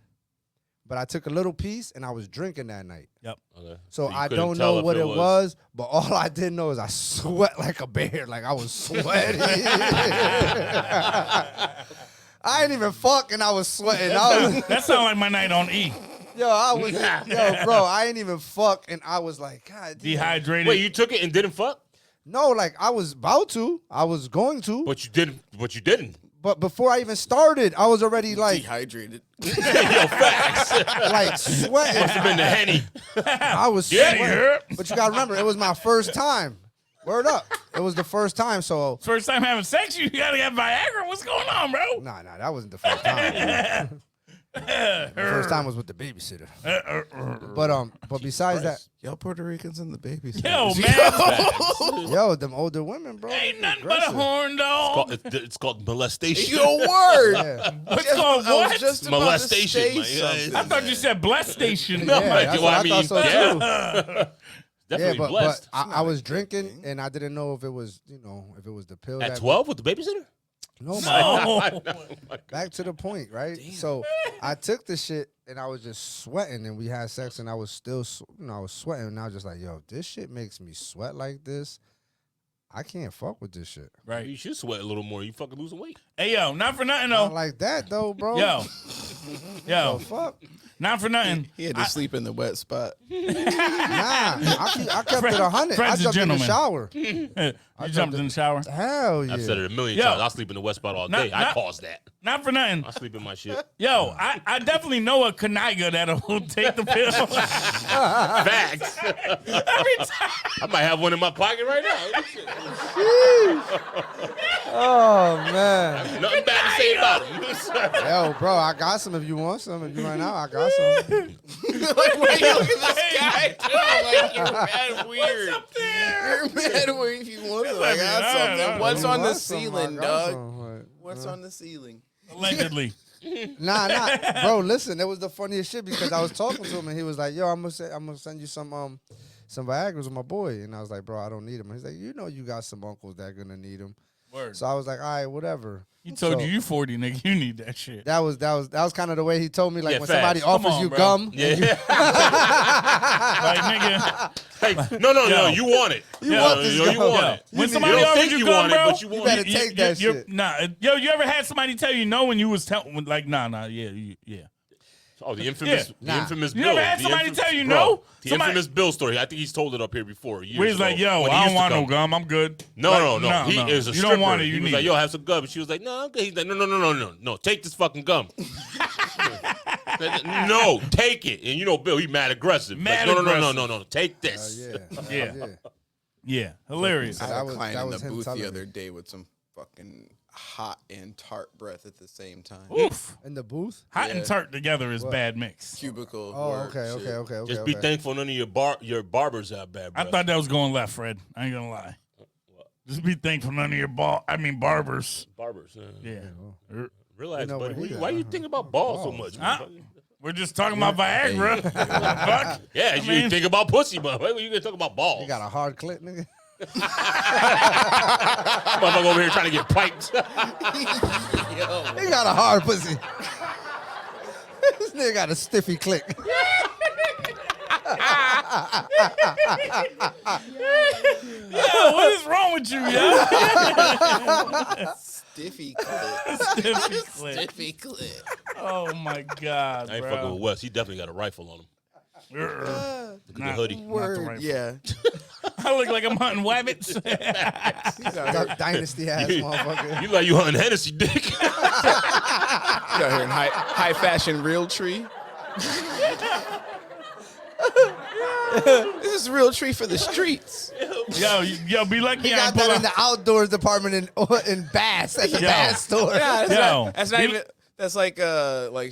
But I took a little piece and I was drinking that night. Yep. Okay. So you I couldn't don't tell know if what it was, but all I did know is I sweat like a bear. Like I was sweating. I ain't even fuck and I was sweating. That sounds like my night on E. Bro, I ain't even fuck and I was like, God damn. Dehydrated. Wait, you took it and didn't fuck? No, like I was about to. I was going to. But you didn't. But you didn't. But before I even started, I was already like Dehydrated. Yo, facts. like sweating. Must have been the Henny. I was Yeah, sweating. you heard? But you gotta remember, it was my first time. Word up. It was the first time, so First time having sex, you gotta get Viagra. What's going on, bro? nah, that wasn't the first time. The first time was with the babysitter. But besides that, Yo, Puerto Ricans and the babies. Yo, man. yo, them older women, bro. Ain't nothing but a aggressive. horn dog. It's called molestation. Yo, word. Yeah. What's called I what? was just about Molestation, to man. say Yeah, something. I thought you said blessed station. No, Yeah, like, that's well, what I thought so too. yeah. Definitely Yeah, blessed. but I was drinking and I didn't know if it was, if it was the pill. At that- 12 with the babysitter? No, No. back to the point, right? So I took the shit and I was just sweating and we had sex and I was still, I was sweating and I was just like, yo, this shit makes me sweat like this. I can't fuck with this shit. Right. You should sweat a little more. You fucking losing weight. Hey, yo, not for nothing, Not though. like that though, bro. Yo. Yo, The fuck? not for nothing. He had to sleep in the wet spot. Nah, I kept it 100. I Fred's a jumped in the gentleman. shower. You jumped in the shower. Hell yeah. I've said it a million Yo. times. I sleep in the west spot all day. I not- caused that. Not for nothing. I sleep in my shit. Yo, I definitely know a caniga that'll take the pill. Facts. Every time. I might have one in my pocket right now. Oh man. Nothing bad to say about it. Yo, bro, I got some if you want some. If you right now, I got some. Like, why you look at this guy? Like, you're mad weird. Up there. You're mad weird if you want to. I I got something. What's You on the want some, I ceiling, got dog? some, like, What's on the ceiling? Allegedly. Nah, bro. Listen, it was the funniest shit because I was talking to him and he was like, "Yo, I'm gonna send you some Viagra's with my boy," and I was like, "Bro, I don't need them." He's like, "You know, you got some uncles that gonna need them." Word. So I was like, "All right, whatever." He told So- you 40, nigga. You need that shit. That was kind of the way he told me. Like Yeah, when facts. somebody Come offers on, you bro. gum, Yeah. Like, nigga. Hey, no, Yo. you want it. You want this you gum. want Yo, it. when You somebody don't offers think you you gum, want it, bro, but you want better it. take that shit. Nah, yo, you ever had somebody tell you no when you was telling, like, nah, yeah. Oh, the infamous, Yeah. the infamous You Bill. ever had The somebody infamous- tell you bro, no? The Somebody- infamous Bill story. I think he's told it up here before. Years Where he's ago, like, yo, when he I used don't to want no come. gum. I'm good. No, Like, no. He is a You stripper. don't want it. He You was need like, it. yo, have some gum. And she was like, no, I'm good. He's like, no. Take this fucking gum. No, take it. And you know, Bill, he mad aggressive. Mad like, aggressive. No. Take this. Yeah. Yeah, hilarious. I had That a was- client that in was the him booth telling the me. other day with some fucking hot and tart breath at the same time. Oof. in the booth. Hot and Yeah. tart together is bad mix. Cubicle. Oh, work okay. shit. Just be thankful none of your barbers have bad I breath. thought that was going left, Fred. I ain't gonna lie. Just be thankful none of your barbers. Barbers. Yeah. Relax, You know buddy. what he Why you got. think about balls so much? Huh? man? We're just talking about Viagra. Fuck. Yeah, you mean- think about pussy, but why you gonna talk about balls? You got a hard clit, nigga. Motherfucker over here trying to get piped. He got a hard pussy. This nigga got a stiffy click. Yo, what is wrong with you, yo? Stiffy clit. Stiffy clit. Stiffy clit. Oh my God, I ain't bro. fucking with Wes. He definitely got a rifle on him. Look at the Nah. hoodie. Word, rifle. yeah. I look like I'm hunting wabbits. Duck Dynasty ass motherfucker. You like you hunting Hennessy, dick. Out here in high fashion real tree. This is real tree for the streets. Yo, be lucky He I got ain't pull that in out. the outdoors department in Bass at the Yo. Bass store. Yeah, Yo, that's not even. That's like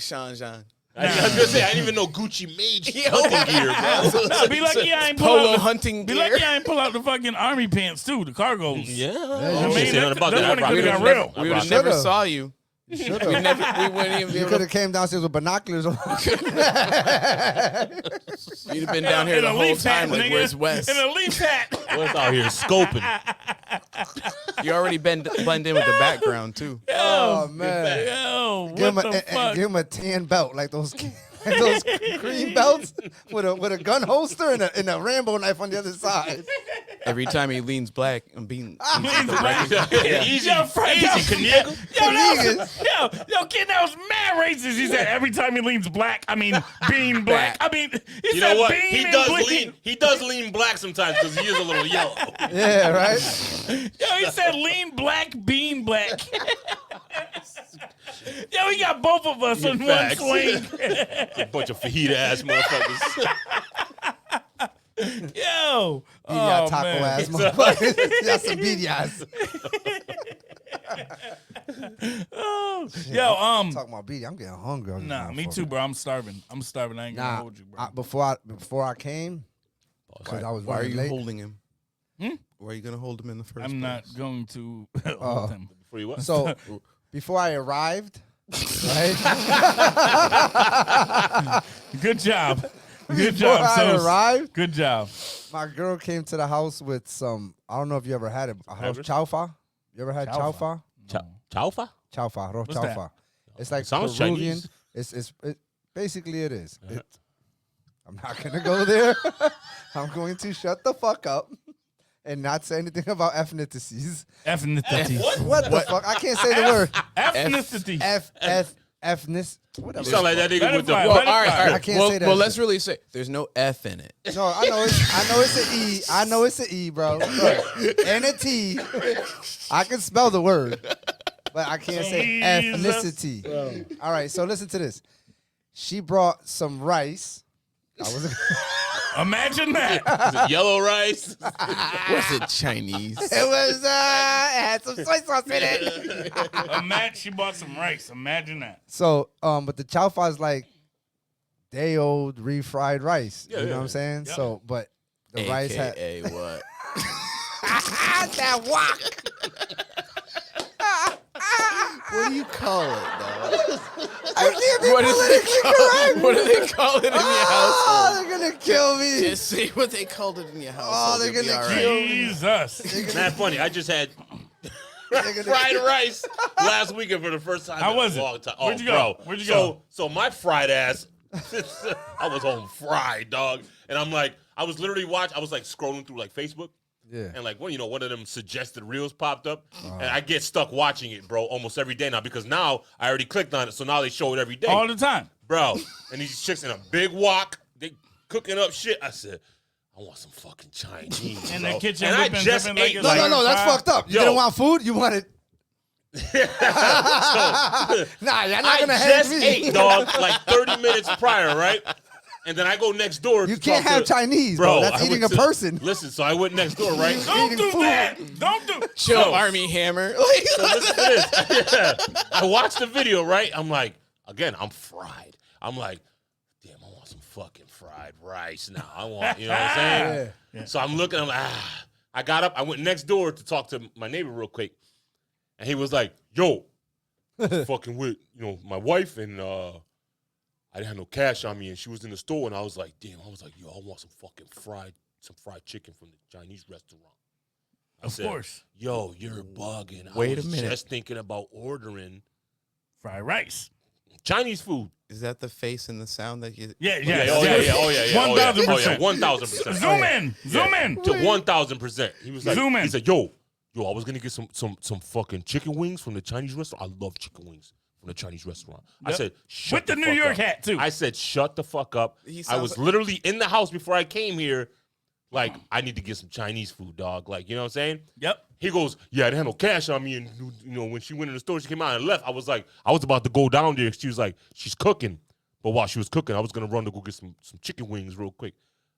Sean John. I was gonna say I didn't even know Gucci made hunting gear, bro. No, be lucky I ain't pull Polo out the, hunting Be gear. lucky I ain't pull out the fucking army pants too, the cargos. Yeah, I you mean, say nothing about that that. one I could've rock got it. real. We would have Should've. never saw you. We wouldn't even be You able could to. have came downstairs with binoculars on. You'd have been down here In the a whole leaf hat, time. Like, nigga. where's Wes? In a leaf hat. What's out here scoping? You already blend in with the background too. Oh man! Yo, Give him, what the a, fuck? give him a tan belt like those cream belts with a gun holster and a Rambo knife on the other side. Every time he leans black, I'm being. Easy, Yo, Frank, yo, Kniga. yo, kid, that was mad racist. He said every time he leans black, I mean bean black. I mean, he You said know what? bean He and does bleed. lean. He does lean black sometimes because he is a little yellow. Yeah, right. Yo, he said lean black, bean black. Yo, he got both of us in one Facts. swing. A bunch of fajita ass motherfuckers. Yo, Birria taco man. ass motherfuckers. That's some birrias. Yo, Talking about birria, I'm getting hungry. on this nah, me motherfucker. too, bro. I'm starving. I ain't gonna Nah, hold you, bro. before I came, because I was Why are running you late. holding him? Why are you gonna hold him in the first I'm place? not going to hold him. Before you what? So before I arrived, right? Good job. Good Before job, I Sos. arrived, Good job. my girl came to the house with some. I don't know if you ever had it. Arroz Everest? chaufa. You ever had Chaufa? chaufa? Chaufa? Chaufa, arroz What's that? chaufa. It's like sounds Peruvian. Chinese. Basically it is. I'm not gonna go there. I'm going to shut the fuck up and not say anything about ethnicities. Ethnicity. What the fuck? I can't say the word. Ethnicity. Ethnic. Whatever. You sound like that nigga with the. Let it Well, fly. all right. I can't well, say that Well, shit. let's really say there's no F in it. No, I know it's an E. I know it's an E, bro. Look, and a T. I can spell the word, but I can't say Jesus. ethnicity. All right, so listen to this. She brought some rice. I was Imagine that. Is it yellow rice? Was it Chinese? it had some soy sauce in it. She bought some rice. Imagine that. So, but the chaufa is like day old refried rice. You know what I'm saying? Yep. So, but the rice had AKA what? that wok. What do you call it, dog? I can't be What do they politically call correct. it? What do they call it in your Oh, household? they're gonna kill me. Just say what they called it in your household. they're You'll be gonna all right. kill Jesus. Not funny. I just had They're gonna fried rice last weekend for the first time How in was a it? long time. Where'd Oh, you go? bro. Where'd you go? So my fried ass, I was home fried, dog. And I'm like, I was literally I was like scrolling through like Facebook. Yeah. And like, well, you know, one of them suggested reels popped up, and I get stuck watching it, bro, almost every day now because now I already clicked on it, so now they show it every day, All the time. bro. And these chicks in a big wok, they cooking up shit. I said, I want some fucking Chinese, In bro. the kitchen, and I whipping, just dipping like ate. it's No, Like, no, that's fried. fucked up. You Yo. didn't want food. You wanted. so, Nah, you're not I gonna have just me. ate, dog, like 30 minutes prior, right? And then I go next door. You to can't talk have to, Chinese, bro. That's I eating went a person. Listen, so I went next door, right? Don't Eating do food. that. Don't do. Chill, So- Army Hammer. So listen to this. I watched the video, right? I'm like, again, I'm fried. I'm like, damn, I want some fucking fried rice now. I want, you know what I'm saying? Yeah. So I'm looking, I'm like, I got up, I went next door to talk to my neighbor real quick. And he was like, yo, fucking with, you know, my wife and I didn't have no cash on me and she was in the store and I was like, damn, I was like, yo, I want some fried chicken from the Chinese restaurant. I Of said, course. yo, you're bugging. Wait I a was minute. just thinking about ordering Fried rice. Chinese food. Is that the face and the sound that you? Yeah, Yeah, yeah, oh yeah, yeah, oh yeah, yeah, oh yeah, 1000%. 1000%. Zoom in. Zoom in. To 1000%. He was like, Zoom in. he said, yo, I was gonna get some fucking chicken wings from the Chinese restaurant. I love chicken wings from from the Chinese restaurant. Yep. I said, shut With the New fuck York up. hat, too. I said, shut the fuck up. He I sounds was like- literally in the house before I came here. Like, I need to get some Chinese food, dog. Like, you know what I'm saying? Yep. He goes, yeah, I didn't have no cash on me. And, you know, when she went in the store, she came out and left. I was like, I was about to go down there. She was like, she's cooking. But while she was cooking, I was going to run to go get some chicken wings real quick.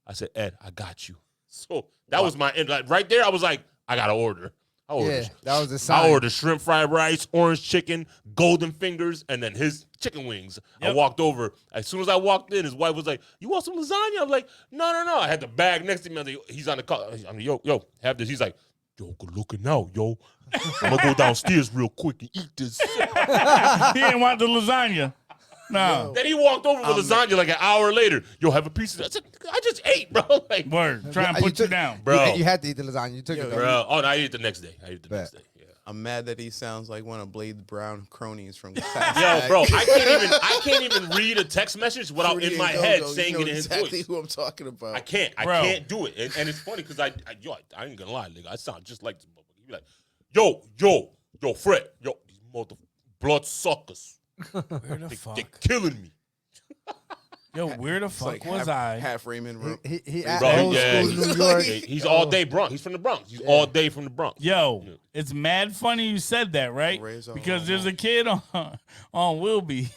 I said, Ed, I got you. So that was my end. Like, right there, I was like, I got to order. I ordered, Yeah, that was the sign. I ordered shrimp fried rice, orange chicken, golden fingers, and then his chicken wings. I Yep. walked over. As soon as I walked in, his wife was like, you want some lasagna? I was like, no. I had the bag next to me. I was like, he's on the car. I'm like, yo, have this. He's like, yo, good looking out, yo. I'm going to go downstairs real quick and eat this. He didn't want the lasagna. No. Then he walked over with lasagna like an hour later. Yo, have a piece of that. I said, I just ate, bro. Like, Word. Try and You put you took- down. bro. You had to eat the lasagna. You took it. Though. Bro. Oh, no, I ate it the next day. Next day. Yeah. I'm mad that he sounds like one of Blade Brown cronies from Yo, bro, I can't even read a text message without in my head saying it in his exactly voice. who I'm talking about. I can't do it. And it's funny because I ain't gonna lie, nigga. I sound just like this motherfucker. You be like, yo, Fred, these mother blood suckers. Where the fuck? They're killing me. Yo, where the It's fuck like was half, I? half Raymond. He Bro, old yeah, school New he's- York. He's all day Bronx. He's from the Bronx. He's all day from the Bronx. Yo, Yeah. it's mad funny you said that, right? Raise our Because there's hormone. a kid on Wilby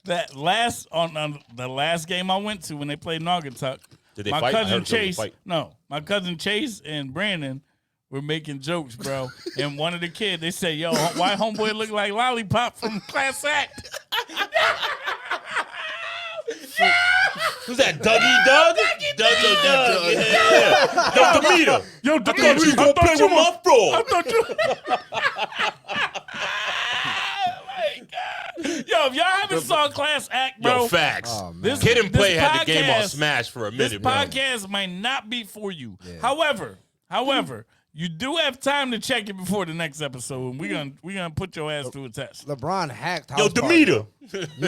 that on the last game I went to when they played Naugatuck. Did they my fight? I cousin heard there was a Chase, fight. no, my cousin Chase and Brandon were making jokes, bro. And one of the kids, they said, "Yo, why homeboy look like Lollipop from Class Act?" Who's that? Dougie Doug? Dougie Doug. Yeah. Yo, Demeter. Yo, I thought you gonna play with my I frog. thought you. Yo, if y'all haven't saw Class Act, bro, Yo, facts. Oh, man. this Kid and Play this had the game on podcast- Smash for a This minute, bro. podcast might not be for you. However, you do have time to check it before the next episode, and we're gonna put your ass to a test. LeBron hacked house Yo, party. Demeter.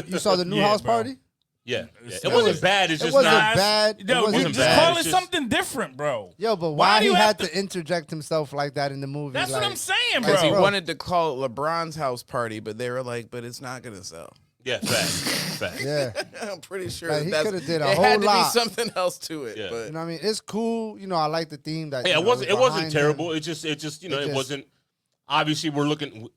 You saw the new Yeah, house bro. party? Yeah. It wasn't bad. It's It just wasn't not. bad. It Yo, wasn't you wasn't just bad. call It's it just- something different, bro. Yo, but Why why do he you had have to interject himself like that in the movie? That's what like- I'm saying, Because he bro. wanted to call it LeBron's house party, but they were like, but it's not gonna sell. Yeah, facts. Yeah. I'm pretty sure Like, he that's coulda did a it whole had to lot. be something else to it. Yeah. But You know what I mean? It's cool. You know, I like the theme that. Hey, you it know, wasn't. It was wasn't behind terrible. him. It just. You know, It it just- wasn't. Obviously, we're looking.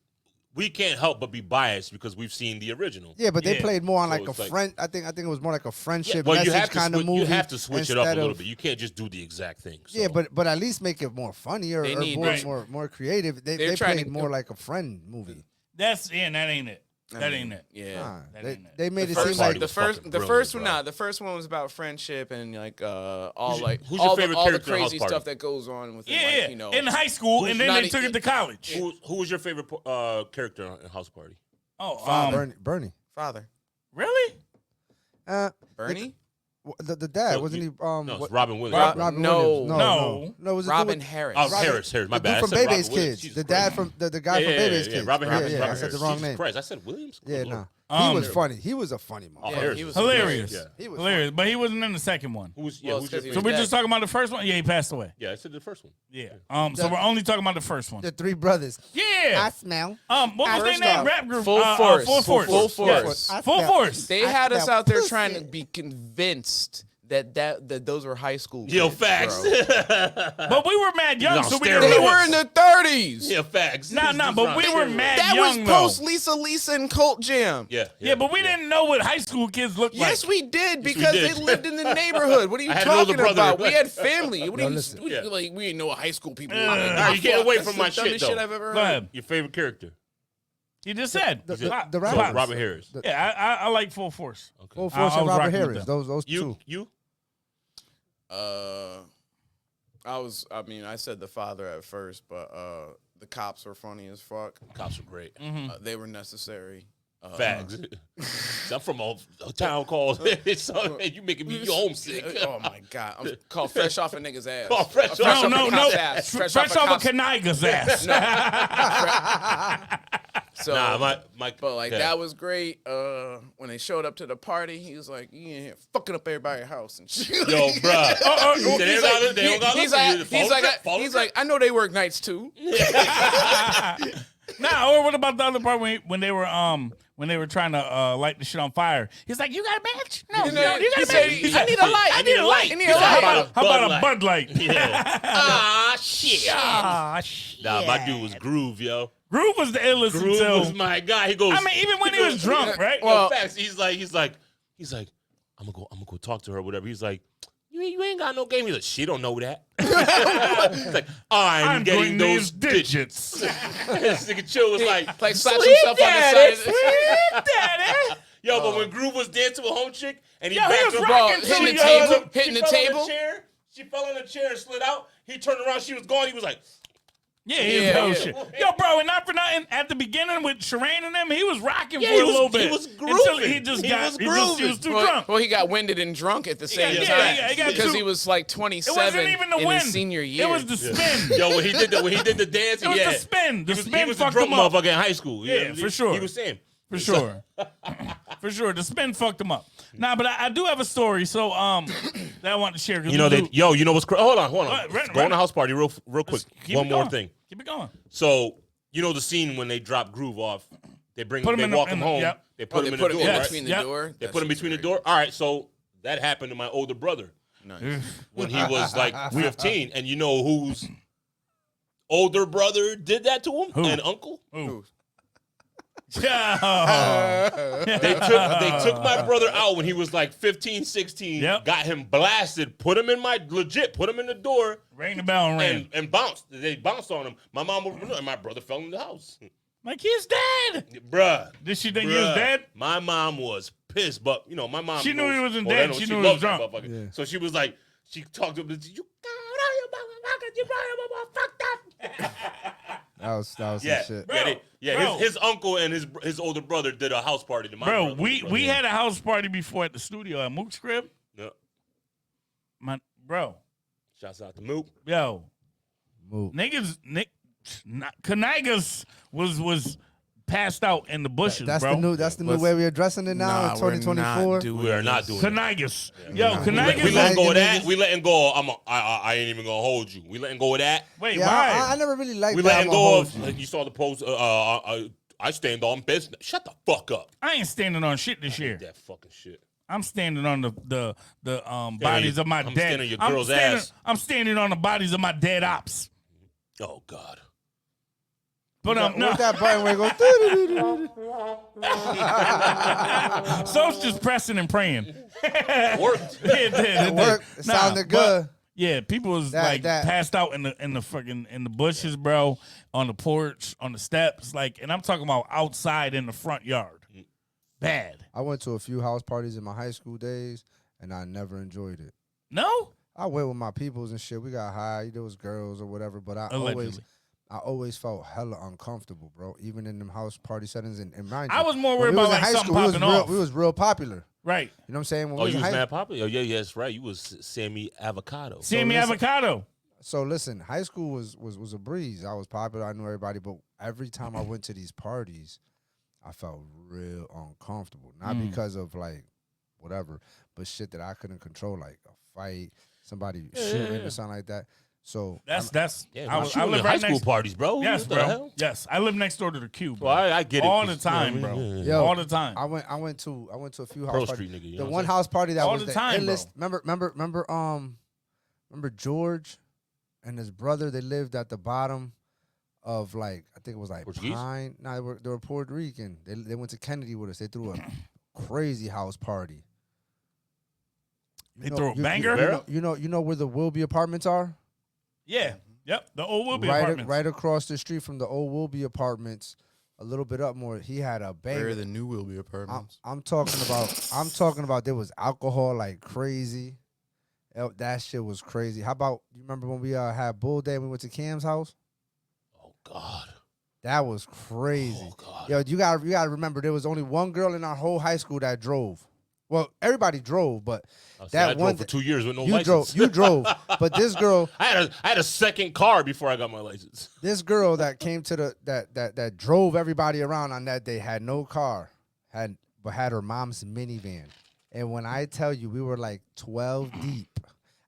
We can't help but be biased because we've seen the original. Yeah, but they Yeah. played more on So like a it's like- friend. I think it was more like a friendship Well, message kind of movie. You have to switch it up a instead little of- bit. You can't just do the exact thing. So. Yeah, but at least make it more funny or, They need- more, Right. more creative. They're They trying played to- more like a friend movie. That ain't it. That ain't it. yeah. Nah, that they, ain't it. they made The it first, seem party like the was first, fucking the brilliant, first one, bro. nah. The first one was about friendship and like all like who's your all favorite all the character in House crazy Party? stuff that goes on with Yeah, like, you know. in high school, and then not they took e- it to college. Who was your favorite character in House Party? Oh, Bernie. Father really? Bernie. The dad So wasn't you- he? No, it's what- Robin Williams. Rob- bro. No. Williams. No. it was the Robin dude- Harris. Oh, Harris. My the bad. dude from I said Baby's Robin Williams. Kids. Jesus The dad Christ. from the guy from Baby's Kids. Robin Harris. Yeah, Robin I said Harris. the wrong Jesus name. Christ, I said Williams. Good Yeah, Lord. no. Um, He was funny. He was a funny Oh, man. Harris he was Hilarious. Yeah. He was Hilarious. But he wasn't in the second one. Who's Well, who's it's your 'cause he So was we're dead. just talking about the first one? Yeah, he passed away. Yeah, I said the first one. Yeah. So we're only talking about the first one. The three brothers. Yeah. I smell. What was their First name? off, Rap group. Full Force. Full Force. Full Force. Yes. I Full smell- Force. They I had us smell out there pussy. trying to be convinced that those were high school. Yo, kids, facts. bro. But we were mad young, on so we steroids. didn't They know were what. in their 30s. Yeah, facts. Nah, but we were mad That young, was though. post Lisa and Colt Jam. Yeah. Yeah, but we didn't know what high school kids looked like. Yes, we did we because did. they lived in the neighborhood. What are you I had an older talking brother. about? We had family. What do you listen. we, Yeah. like? We didn't know what high school people were. Nah, Like, you get away that's from the my shit, dumbest though. shit I've ever Go heard. ahead. Your favorite character? He just said. The So, rappers. Robert Harris. Yeah, I like Full Force. Full I Force and was Robert rocking with Harris. them. Those two. You? I said the father at first, but the cops were funny as fuck. Cops are great. They were necessary. Facts. I'm from a town called. So, man, you making me homesick. Oh my god! I'm called fresh off a nigga's ass. Oh, fresh No, off off no, a no. cop's ass. Fresh Fresh off off a a Kaniga's ass. So, Nah, my. but like yeah. that was great. When they showed up to the party, he was like, "You in here fucking up everybody's house and shit." Yo, bruh. He said, they don't got He's look for you. like, I know they work nights too. Nah, or what about the other part when they were trying to light the shit on fire? He's like, "You got a match? No, you got a match." He's I like, need a light. I need a light. I need a light. How about a Bud Light? Yeah. Ah, shit. Ah, shit. Nah, my dude was Groove, yo. Groove was the illest Groove until. was my guy. He goes. I mean, even when he was drunk, right? Well, facts. He's like, I'm gonna go talk to her, or whatever. He's like, you ain't got no game. He's like, she don't know that. He's like, I'm getting those digits. This nigga Chill was like slaps himself on the side. Daddy. Yo, but when Groove was dancing with home chick and he Yo, he backed was her rocking up, too, hitting the yo. table, hitting she the fell on table. chair. She fell on the chair and slid out. He turned around. She was gone. He was like, Yeah, he was hell shit. Yo, bro, and not for nothing, at the beginning with Shireen and them, he was rocking for a little bit. He was Until grooving. he just He got, was he grooving. was too drunk. Well, he got winded and drunk at the same Yeah, time he got because too- he was like It 27 wasn't even the in wind. his senior year. It was the spin. yo, when he did the dance, It was yeah. the spin. The He spin was a fucked drunk him up. motherfucker in high school. Yeah, for sure. He was saying. For sure. For sure. The spin fucked him up. Nah, but I do have a story, so that I want to share. 'Cause You know we do- you know what's hold on. Right, Go on a house party real quick. Keep One it more going. thing. Keep it going. So you know the scene when they drop Groove off, they Put him they in the- walk in him the- home. yep. They put him they in put the him door, in right? between the Yep. door. They That put him shit's between the great. door. All right, so that happened to my older brother Nice. when he was like 15, and you know whose older brother did that to him? Who? An uncle. Ooh. They took my brother out when he was like 15, 16, Yep. got him blasted, put him in the door, Ring the bell and ran. and bounced. They bounced on him. My mom and my brother fell in the house. Like, he's dead. Bruh. Did she think he was dead? My mom was pissed, but you know, my mom She knew he wasn't well, dead. that- She knew he was loved that drunk. motherfucker. Yeah. So she was like, she talked to him, you fucked up. That was Yeah, some shit. Bro. His uncle and his older brother did a house party to my Bro, brother. we had a house party before at the studio at Mook's crib. Yeah. Bro, Shouts out to Mook. yo, Move. Kanigas was passed out in the bushes, That's bro. the new way we're addressing it now in 2024. We are not doing that. Kanigas. Yo, We Kanigas. letting go of Kanigas. that. We letting go. I ain't even gonna hold you. We letting go of that. Wait, Yeah, why? I never really liked We that. letting I'ma go hold of. you. You saw the post. I stand on business. Shut the fuck up. I ain't standing on shit this year. That fucking shit. I'm standing on the bodies of my I'm dead. standing on your girl's ass. I'm standing on the bodies of my dead ops. Oh God. But no, With that button where it goes. so it's just pressing and praying. Worked. It did. It worked. It sounded good. Yeah, people was That- passed out in the bushes, bro, on the porch, on the steps, and I'm talking about outside in the front yard. Bad. I went to a few house parties in my high school days, and I never enjoyed it. No? I went with my peoples and shit. We got high. There was girls or whatever, but I Allegedly. always felt hella uncomfortable, bro. Even in them house party settings, and mind you, I was more when worried we was about in high something school, popping off. we was real popular. Right. You know what I'm saying? When Oh, we you in was high- mad popular. Oh yeah, that's right. You was Sammy Avocado. Sammy listen- Avocado. So listen, high school was a breeze. I was popular. I knew everybody, but every time I went to these parties, I felt real uncomfortable. Not because of whatever, but shit that I couldn't control, like a fight, somebody shooting or something like that. So That's Yeah, I, I live high right school next. parties, bro. Yes, What the bro. hell? Yes, I live next door to the Q, bro. Well, I get it. all the 'cause, you know time, what I bro. mean? Yo, All the time. I went to a few Pearl house Street, parties. nigga, you The know one what I'm house party that All was the the time, bro. illest. Remember George and his brother. They lived at the bottom of I think it was Portuguese? Pine. No, they were Puerto Rican. They went to Kennedy with us. They threw a crazy house party. They threw a banger? You know where the Wilby apartments are? Yeah. Yep. The old Wilby right, apartments. right across the street from the old Wilby apartments, a little bit up more. He had a banger. Where are the new Wilby apartments? I'm talking about there was alcohol like crazy. That shit was crazy. How about you remember when we had Bull Day and we went to Cam's house? Oh God. That was crazy. Oh God. Yo, you gotta remember there was only one girl in our whole high school that drove. Well, everybody drove, but I that drove one for 2 years with no you license. drove. But this girl I had a second car before I got my license. This girl that came to that drove everybody around on that day had no car, but had her mom's minivan. And when I tell you we were like 12 deep,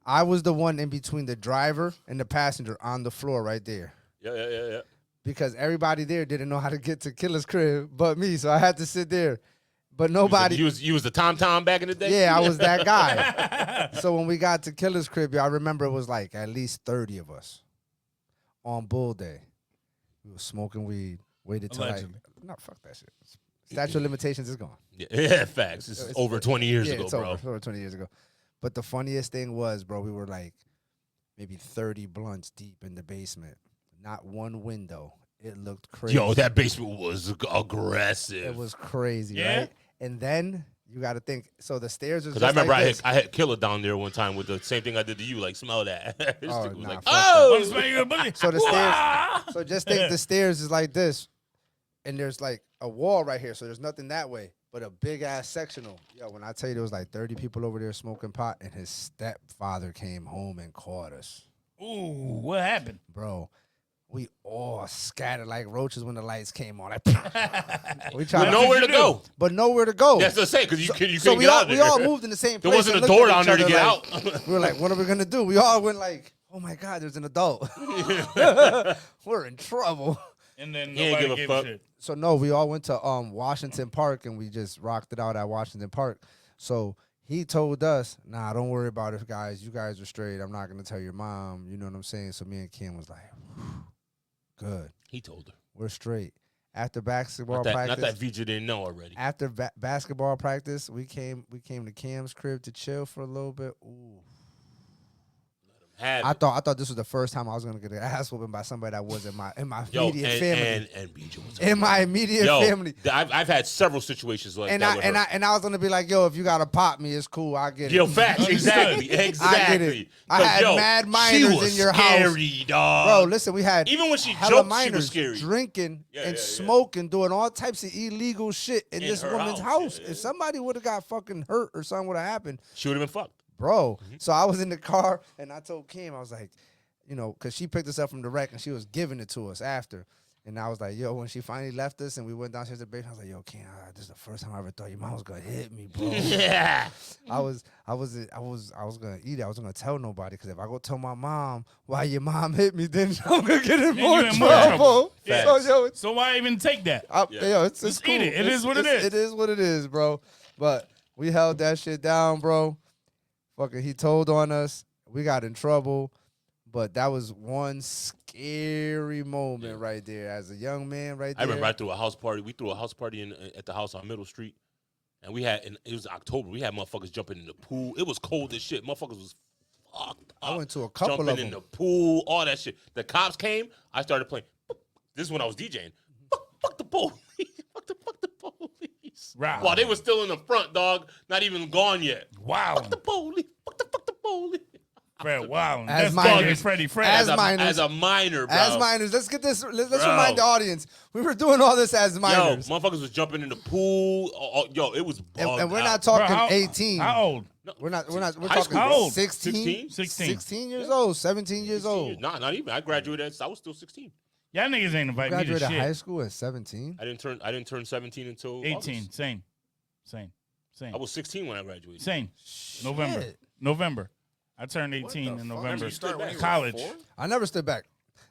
I was the one in between the driver and the passenger on the floor right there. Yeah. because everybody there didn't know how to get to Killer's crib but me, so I had to sit there. But nobody. You was the Tom back in the day? Yeah, I was that guy. So when we got to Killer's crib, I remember it was like at least 30 of us on Bull Day. We were smoking weed, waited till Allegedly. no, fuck that shit. Statute of limitations is gone. Yeah, facts. It's over 20 years ago, it's bro. over 20 years ago. But the funniest thing was, bro, we were like maybe 30 blunts deep in the basement. Not one window. It looked crazy. Yo, that basement was aggressive. It was crazy, Yeah? right? And then you got to think. So the stairs was Because just I remember like I had Killer down there one time with the same thing I did to you. Like, smell that. This Oh, nigga was nah, like, fuck oh! Want to smell your boogie? So the stairs. So just think the stairs is like this, and there's like a wall right here. So there's nothing that way, but a big ass sectional. Yo, when I tell you there was like 30 people over there smoking pot, and his stepfather came home and caught us, Ooh, what happened? bro. We all scattered like roaches when the lights came on. Like, we With tried, nowhere to go. but nowhere to go. That's what I'm saying, because you couldn't So get we all out of there. we all moved in the same place. There wasn't and a looked door at down each there to other get like- out. We were like, what are we gonna do? We all went like, oh my God, there's an adult. We're in trouble. And then He ain't nobody give a gave fuck. a shit. So no, we all went to Washington Park and we just rocked it out at Washington Park. So he told us, nah, don't worry about it, guys. You guys are straight. I'm not gonna tell your mom. You know what I'm saying? So me and Kim was like, good. He told her. We're straight. After basketball Not practice, that Vija didn't know already. after basketball practice, we came to Cam's crib to chill for a little bit. Ooh. Have I it. thought this was the first time I was gonna get an ass whooping by somebody that was in my Yo, immediate family. and Vija was In my immediate Yo, family. I've had several situations like And that I with and her. I was gonna be like, yo, if you gotta pop me, it's cool. I get it. Yo, facts, exactly, I get exactly. it. I 'Cause, had yo, mad she minors was in your house. scary, dog. Bro, listen, we had Even when she hella jumped, she minors was scary. drinking Yeah, and yeah, yeah. smoking, doing all types of illegal shit in this her woman's house, house. yeah, yeah. If somebody would have got fucking hurt or something would have happened, She would have been fucked. bro. Mm-hmm. So I was in the car and I told Kim, I was like, you know, because she picked us up from the wreck and she was giving it to us after. And I was like, yo, when she finally left us and we went downstairs to bed, I was like, yo, Kim, this is the first time I ever thought your mom was gonna hit me, bro. Yeah. I was gonna eat it. I was gonna tell nobody because if I go tell my mom why your mom hit me, then I'm gonna get in Then more you in more trouble. trouble. Yeah. So yo, So why even take that? Yeah. yo, it's Just cool. eat it. It is what it is. It is what it is, bro. But we held that shit down, bro. Fucking, he told on us. We got in trouble. But that was one scary moment right there. As a young man, right there. I remember I threw a house party. We threw a house party at the house on Middle Street, and it was October. We had motherfuckers jumping in the pool. It was cold as shit. Motherfuckers was fucked up. I went to a couple jumping of in them. the pool, all that shit. The cops came. I started playing. This is when I was DJing. Fuck the police. fuck the police. Right. While they were still in the front, dog, not even gone yet. Wow. Fuck the police. Fuck the police. Fred, wow. As That's minors. bugging Freddie Fred. As As minors. a minor, bro. As minors, let's get this. Let's Bro. remind the audience. We were doing all this as Yo, minors. motherfuckers was jumping in the pool. Yo, it was bugged And we're out. not Bro, talking 18. How old? We're High talking school, How old? 16? 16. 16 years old, 17 years old. Nah, not even. I graduated. I was still 16. Y'all niggas ain't invite me to Graduated shit. high school at 17. I didn't turn 17 until 18. August. Same. I was 16 when I graduated. Same. Shit. November. I turned 18 in fuck? November. You start when you were College. 4? I never stood back.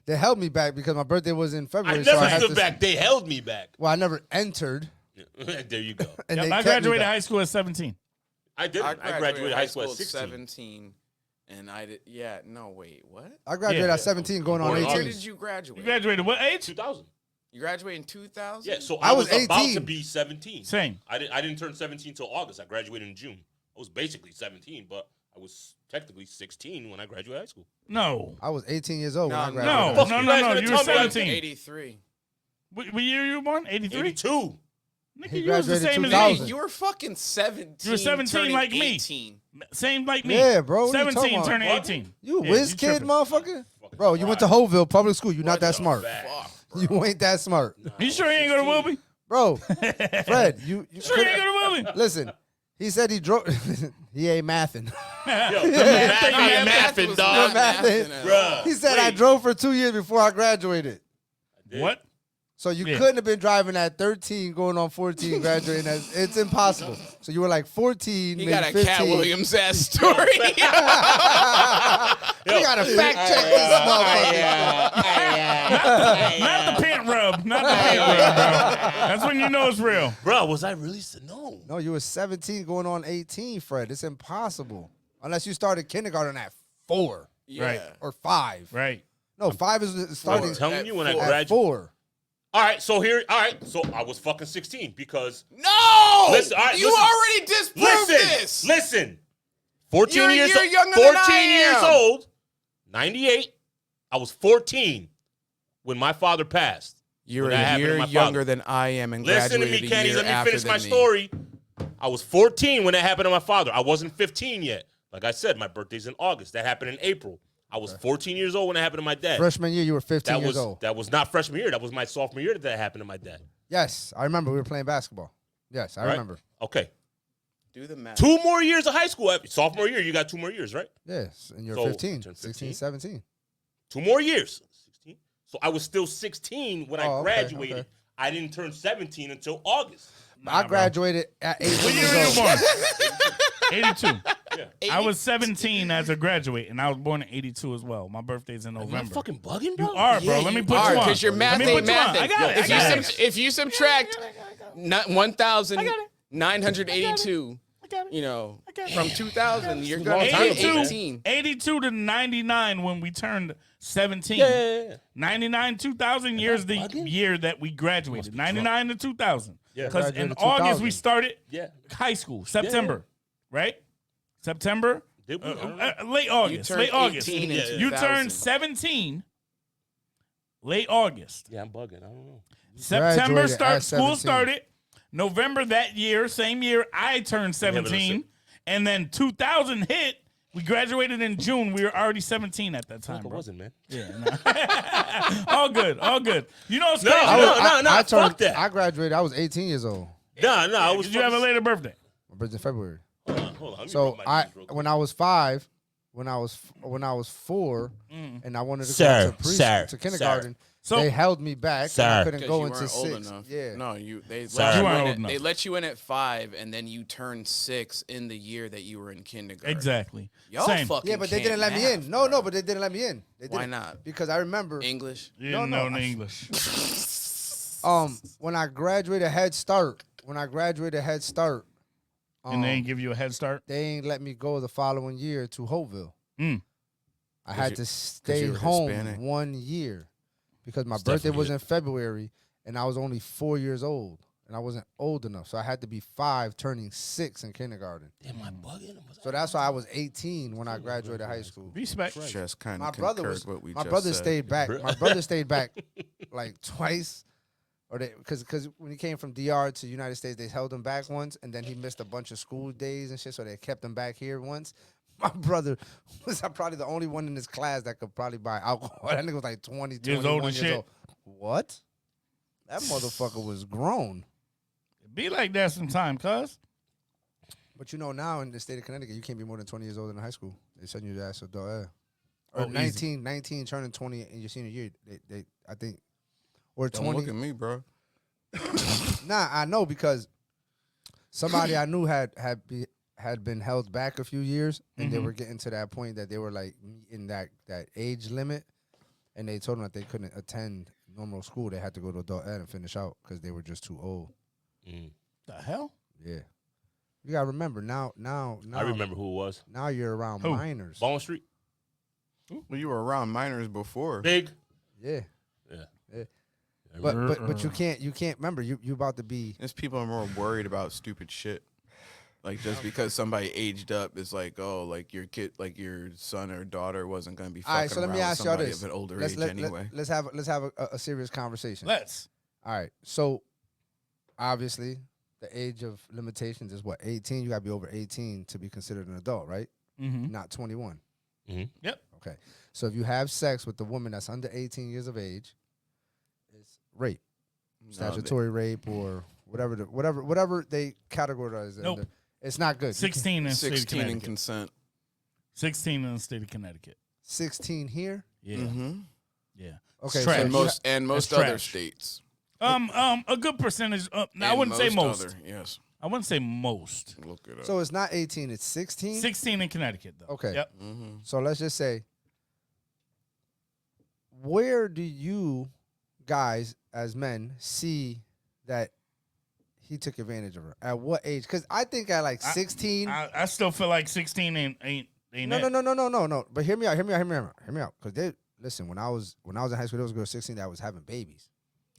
They held me back because my birthday was in I February. never so I had stood to, back. They held me back. Well, I never entered. There you go. And Yep, they I kept me graduated back. high school at 17. I didn't. I graduated high school at 16. 17, and I did. Yeah, no, wait, what? I graduated Yeah. at 17, going on Born in 18. When did you graduate? You graduated what age? 2000. You graduated in 2000? Yeah, so I I was was about 18. to be 17. Same. I didn't turn 17 until August. I graduated in June. I was basically 17, but I was technically 16 when I graduated high school. No. I was 18 years old when I No, graduated. No. Fuck you guys gonna You were tell me I 17. 83. What year you were born? 83? 82. Nigga, He you was the graduated same as 2000. me. You were fucking 17. You were 17 turning like me. 18. Same like me. Yeah, bro. What are you 17 talking turning about? 18. You a Yeah, whiz you kid, tripping. motherfucker? Bro, you went to Hoville Public School. You're not that smart. Fuck. You ain't that smart. You sure you ain't go to Wilby? Bro, Fred, you Sure you ain't go to Wilby? listen. He said he drove. He ain't mathing. Yo, mathing, was dog. not Mathing. mathing at Bruh. all. He said I Wait. drove for 2 years before I graduated. What? So you Yeah. couldn't have been driving at 13, going on 14, graduating. It's impossible. So you were like 14, He maybe got a 15. Cat Williams ass story. You gotta fact check this motherfucker. Not the ant rub, not the ant rub, bro. That's when you know it's real. Bro, was I really? No. No, you were 17 going on 18, Fred. It's impossible. Unless you started kindergarten at 4 Right. or 5. Right. No, 5 is starting I'm telling you when I at graduated. 4. All right, so I was fucking 16 because No! Listen, all right, you listen. already disproved this. listen. 14 You're a years year younger than 14 I years am. old, 98. I was 14 when my father passed. You're When that a happened to year my younger father. than I am and Listen to graduated me, a Kenny. year Let me after finish my than me. story. I was 14 when that happened to my father. I wasn't 15 yet. Like I said, my birthday's in August. That happened in April. I was 14 years old when it happened to my dad. Freshman year, you were 15 years old. That was not freshman year. That was my sophomore year that happened to my dad. Yes, I remember we were playing basketball. Yes, I Right? remember. Okay. Do the math. 2 more years of high school. Sophomore year, you got 2 more years, right? Yes, and you're So, 15, turned 16, 15? 17. 2 more years. 16. So I was still 16 when I Oh, okay, graduated. okay. I didn't turn 17 until August. I graduated at 18 What year years were you old. born? 82. Yeah. I was 17 as a graduate, and I was born in 82 as well. My birthday's in Am I November. fucking bugging, bro? You are, bro. Let me put Are you on. because your math Let me ain't put you on. math. I got it. If I got it. if you subtract 1,982, you know, from 2000, you're gonna Long get time, 18. 82 to 99 when we turned 17. Yeah. 99, 2000 years the year that we graduated. 99 to 2000. Yeah. Because in Graduated August we 2000. started Yeah. high school. September. Right? September? Did we? I don't know. Late August. turned Late August. 18 in You 2000. turned 17 late August. Yeah, I'm bugging. I don't know. September Graduated at school 17. started. November that year, same year I turned 17. And then 2000 hit. We graduated in June. We were already 17 at that time, I bro. wasn't, man. Yeah, all good, all good. You know what's No, crazy? no, I fuck that. I graduated. I was 18 years old. Nah, I was. Did you have a later birthday? My birthday's in February. Hold on. Let me So rub my I, knees real quick. when I was 5, when I was 4, and I wanted to Sir, go sir, to kindergarten, So- they held me back. Sir. And I couldn't Because go you into weren't 6. old enough. Yeah. No, they Sorry. let You you, weren't in old at, enough. they let you in at 5, and then you turned 6 in the year that you were in kindergarten. Exactly. Y'all Same. fucking Yeah, but they didn't can't let me math, in. No, bro. but they didn't let me in. They Why didn't. not? Because I remember English. You No, didn't no, know the I- English. when I graduated Head Start, And they ain't give you a head start? they ain't let me go the following year to Hopeville. Mm. I had you- to stay you were home Hispanic. 1 year because my It's birthday was definitely in February and I was only 4 years old and I wasn't old enough. So I had to be 5 turning 6 in kindergarten. Am I bugging? So that's why I was 18 when I graduated high school. Respect. Just kind My of brother concurred was what we my just brother said. stayed back. My brother stayed back like twice. Or because when he came from DR to United States, they held him back once, and then he missed a bunch of school days and shit, so they kept him back here once. My brother was probably the only one in his class that could probably buy alcohol. That nigga was like 20, Years 21 old and years shit. old. What? That motherfucker was grown. Be like that sometime, cuz. But you know now in the state of Connecticut, you can't be more than 20 years old in high school. They send you to ass adult. Or Oh, 19 turning 20 in your senior year. They I think, or Don't 20. look at me, bro. Nah, I know because somebody I knew had been held back a few years, and they were getting to that point that they were like in that age limit, and they told them that they couldn't attend normal school. They had to go to adult ed and finish out because they were just too old. The hell? Yeah, you gotta remember now. I remember who it was. Now you're around Who? minors. Baldwin Street. Well, you were around minors before. Big. Yeah, Yeah. but you can't remember you about to be. There's people are more worried about stupid shit. Like just because somebody aged up is like, oh, like your kid, like your son or daughter wasn't gonna be fucking All right, so let me around with ask y'all somebody this. of an older Let's age anyway. let's have a serious conversation. Let's. All right. So obviously the age of limitations is what? 18. You got to be over 18 to be considered an adult, right? Mm-hmm. Not 21. Yep. Okay. So if you have sex with the woman that's under 18 years of age, it's rape. Statutory rape or whatever they categorize it Nope. under. It's not good. 16 in the state of 16 in Connecticut. consent. 16 in the state of Connecticut. 16 here? Yeah. Mm-hmm. Yeah. Okay. It's so trash. And most That's other trash. states. A good percentage. I And wouldn't say most. other- yes. I wouldn't say most. Look it up. so it's not 18, it's 16? 16 in Connecticut, though. Okay. Yep. Mm-hmm. So let's just say, where do you guys as men, see that he took advantage of her? At what age? Because I think at like 16. I still feel like 16 ain't No. But hear me out. Because listen, when I was in high school, there was a girl 16 that was having babies.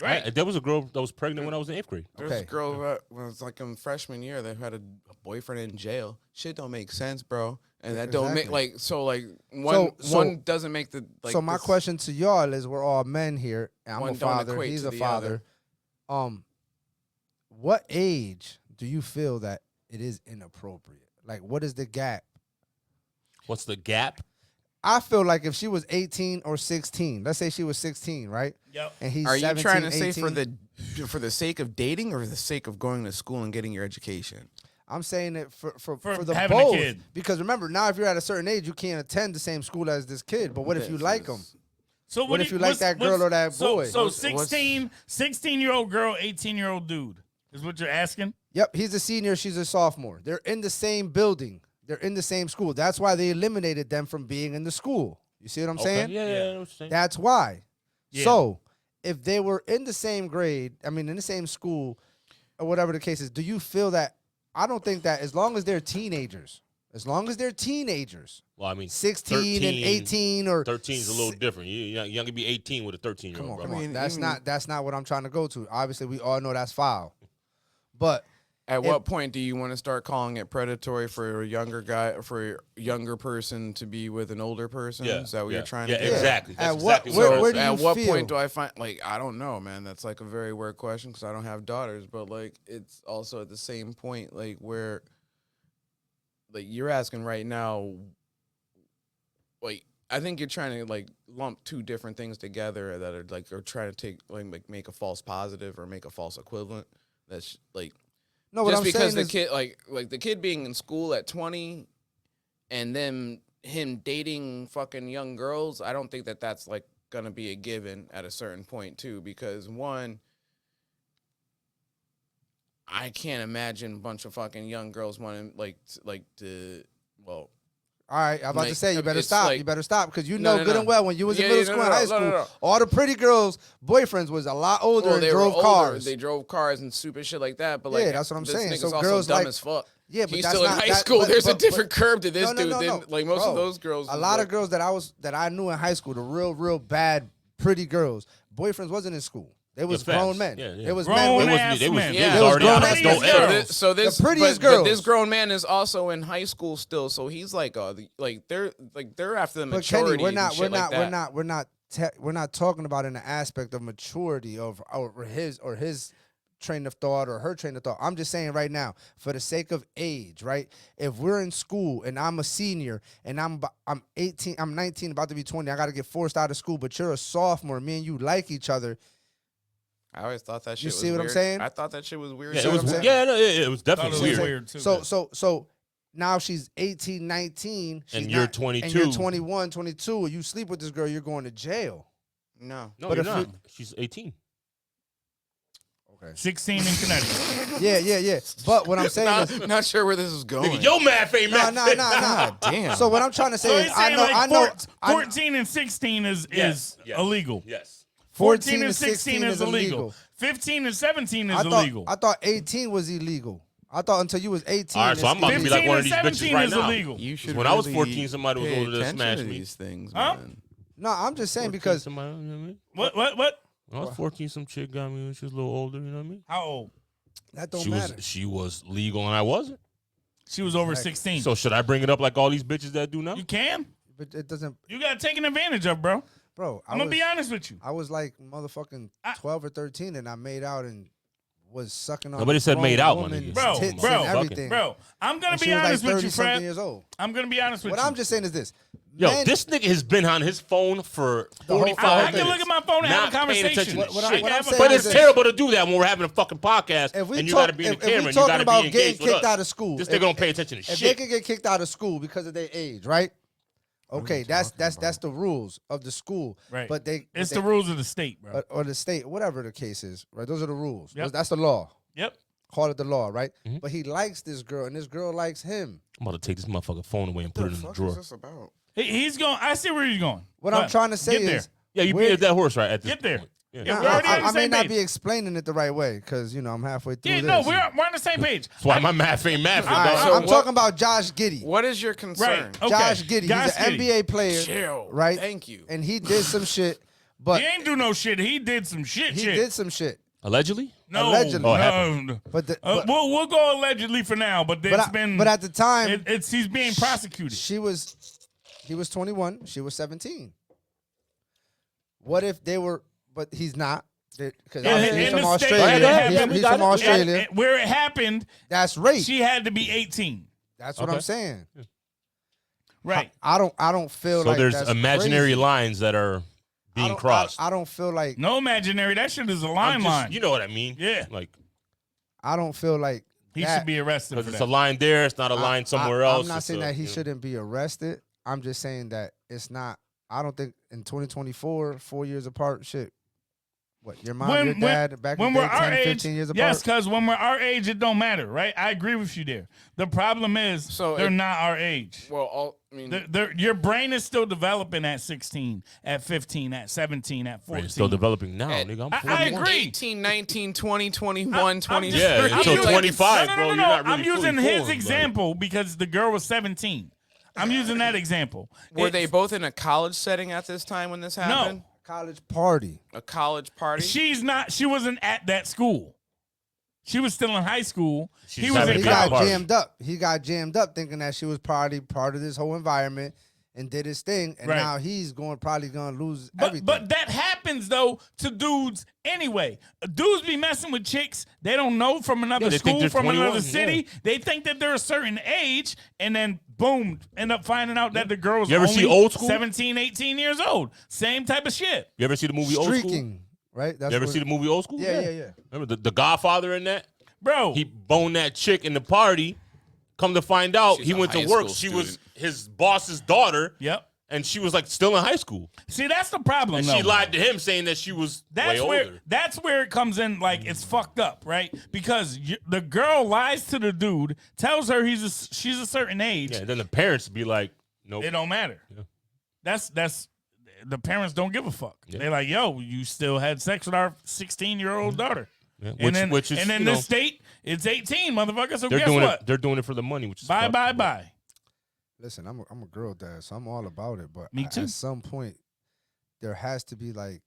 Right. There was a girl that was pregnant when I was in 8th grade. There's a girl that was like in freshman year that had a boyfriend in jail. Shit don't make sense, bro. And that don't make one doesn't make the like. So my question to y'all is: we're all men here, and I'm a One don't father. equate He's to a the father. What age do you feel that it is inappropriate? Like, what is the gap? What's the gap? I feel like if she was 18 or 16, let's say she was 16, right? Yep. And he's Are you 17, trying to 18, say for the sake of dating or for the sake of going to school and getting your education? I'm saying it for the having a both. kid. Because remember, now if you're at a certain age, you can't attend the same school as this kid. But what if you like him? So What if you like that girl or that boy? So 16-year-old girl, 18-year-old dude is what you're asking? Yep, he's a senior, she's a sophomore. They're in the same building. They're in the same school. That's why they eliminated them from being in the school. You see what I'm saying? Yeah, I know what you're saying. That's why. Yeah. So, if they were in the same grade, in the same school, or whatever the case is, do you feel that? I don't think that as long as they're teenagers, Well, I mean, 16 and 18 or 13 is a little different. You can be 18 with a 13-year-old. Come bro. on. That's not what I'm trying to go to. Obviously, we all know that's foul. But At what point do you want to start calling it predatory for a younger guy, for a younger person to be with an older person? Yeah, Is that what you're trying to yeah, do? exactly. That's At what- exactly where what do you At what feel? point do I find, like, I don't know, man. That's like a very weird question because I don't have daughters, but like, it's also at the same point, like, where, like, you're asking right now, like, I think you're trying to like lump two different things together that are like, or trying to take like make a false positive or make a false equivalent. That's like, no, what just I'm because saying the is, kid like the kid being in school at 20 and then him dating fucking young girls, I don't think that that's like gonna be a given at a certain point too, because one, I can't imagine a bunch of fucking young girls wanting well, all right, I'm about to like, say, you better it's stop. like- You better stop because you No, know no, good no. and well when you was in Yeah, middle yeah, school no, and no, high no, school, no. all the pretty girls' boyfriends was a lot older well, and they drove were older, cars. They drove cars and stupid shit like that. But Yeah, like, that's what I'm this saying. nigga's So also girls dumb like- as fuck. Yeah, but He's that's still in not high that- school. but- There's a but- different curve to this dude. No. Than, like most of Bro, those girls. A was lot like, of girls that I knew in high school, the real bad, pretty girls, boyfriends wasn't in school. They was facts. grown men. Yeah, yeah. It was Grown men. with- ass They was men. Yeah. they was Those already on grown-ass adult men. era. So this The prettiest but this girls. grown man is also in high school still. So he's like, they're after the But maturity. Kenny, we're and shit like that. we're not talking about in the aspect of maturity or his train of thought or her train of thought. I'm just saying right now, for the sake of age, right? If we're in school and I'm a senior and I'm 18, I'm 19, about to be 20, I got to get forced out of school, but you're a sophomore, me and you like each other. I always thought that shit You was see what I'm weird. saying? I thought that shit was weird. Yeah, See it what was. I'm saying? It was Thought definitely it was weird. weird too. So now she's 18, 19. She's And you're not- 22. And you're 21, 22. And you sleep with this girl, you're going to jail. No. No, But you're if not. you- She's 18. Okay. 16 in Connecticut. Yeah. But what I'm saying is, Not sure where this is going. Nigga, your math ain't no. math. Damn. So what I'm trying to say So is, he's I saying know, like 14 14 and 16 is Yes. illegal. Yes. 14 and 16 is illegal. 15 and 17 is illegal. I thought 18 was illegal. I thought until you was 18. All right, so I'm about to be 15 like one of and these bitches 17 right is now. illegal. You should When I was really 14, somebody was pay older to attention smash to me. these things, Huh? man. No, I'm just saying because Somebody, you know what I mean? What? When I was 14, some chick got me when she was a little older, you know what I mean? How old? that don't She matter. she was legal and I wasn't. She was over 16. So should I bring it up like all these bitches that do now? You can. But it doesn't, You got taken advantage of, bro. bro. I'm going to be honest with you. I was like motherfucking 12 or 13, and I made out and was sucking on. Nobody a said made grown out, my woman's nigga. Bro, tits bro, and everything. Bro, I'm going And to she be was like honest with you, 30-something Fred. years old. I'm going to be honest with What you. I'm just saying is this. Yo, Men- this nigga has been on his phone for whole 45 I minutes. can look at my phone and have a not paying conversation. attention to What I'm- shit. what I'm saying But is it's this. terrible to do that when we're having a fucking podcast If we and you talk- got to be in the if we camera and you talking got to about be getting engaged with kicked us. out of school, This if- nigga don't pay attention to If they shit. can get kicked out of school because of their age, right? Okay, that's the rules of the school. Right. But It's the rules of the state, bro. or the state, whatever the case is, right? Those are the rules. Yep. That's the law. Yep. Call it the law, right? Mm-hmm. But he likes this girl, and this girl likes him. I'm about to take this motherfucking phone away and put it in the drawer. about? He's going. I see where he's going. What Go I'm ahead. trying to say Get there. is, Yeah, you where- beat that horse right at this Get there. point. Yeah. Yeah, we're already on the I may same not page. be explaining it the right way because I'm halfway through Yeah, this. no, we're on the same page. That's why my math ain't math, All right, dog. So I'm what- talking about Josh Giddey. What is your concern? Right. Okay. Josh Giddey. Josh He's an Giddey. NBA player, Chill. right? Thank you. And he did some shit, but He ain't do no shit. He did some shit. he shit. did some shit. Allegedly? No, allegedly. Oh, it no. happened. But We'll go allegedly for now, but it's been. but at the time, he's being prosecuted. he was 21. She was 17. What if they were? But he's not. Because he's from the state Australia. where it happened, He's from Australia. Where it happened, That's rape. she had to be 18. That's what Okay. I'm saying. Right. I don't feel So like there's that's imaginary crazy. lines that are I being don't- crossed. I don't feel like No imaginary. That shit is a I'm line just- line. You know what I mean? Yeah. Like, I don't feel like He that- should be arrested because for it's that. a line there, it's not a line somewhere else. I'm not it's saying a, that he you know. shouldn't be arrested. I'm just saying that it's not. I don't think in 2024, 4 years apart, shit. What, your mom, your dad, back in when the we're day, our 10, age, 15 years apart? yes, because when we're our age, it don't matter, right? I agree with you there. The problem is So they're it- not our age. Well, I mean, Your brain is still developing at 16, at 15, at 17, at 14. It's still developing now, At- nigga. I'm I 41. agree. 18, 19, 20, 21, 23. Yeah, I'm until using- 25, no, bro, you're no. not really I'm using fully his formed, like- example because the girl was 17. I'm using that example. Were they both in a college setting at this time when this happened? College party. A college party? She's not. She wasn't at that school. She was still in high school. She's He was having in a He big got party. jammed up. He got jammed up thinking that she was part of this whole environment and did his thing. And Right. now he's probably going to lose But, everything. but that happens though to dudes anyway. Dudes be messing with chicks they don't know from another Yeah, they think school, they're from 21, another city. They think that they're a certain age, and then boom, end up finding out that the girl's You ever only see Old School? 17, 18 years old. Same type of shit. You ever see the movie Old School? Streaking, right? That's You ever what- see the movie Old School? Yeah. Remember the Godfather in that? Bro, He boned that chick in the party. Come to find out, She's he a went to high work. school She was student. his boss's daughter, yep. and she was like still in high school. See, that's the problem And though. she lied to him saying that she was way older. That's where it comes in. Like it's fucked up, right? Because the girl lies to the dude, tells her she's a certain age. Yeah, and then the parents be like, nope. It don't matter. Yeah. That's the parents don't give a fuck. Yeah. They're like, yo, you still had sex with our 16-year-old daughter. Yeah, Which is, and in you know, this state, it's 18, motherfucker. So they're guess doing what? it. They're doing it for the money, which is Bye, fucked, bye, but- bye. Listen, I'm a girl dad, so I'm all about it. But Me too. at some point, there has to be like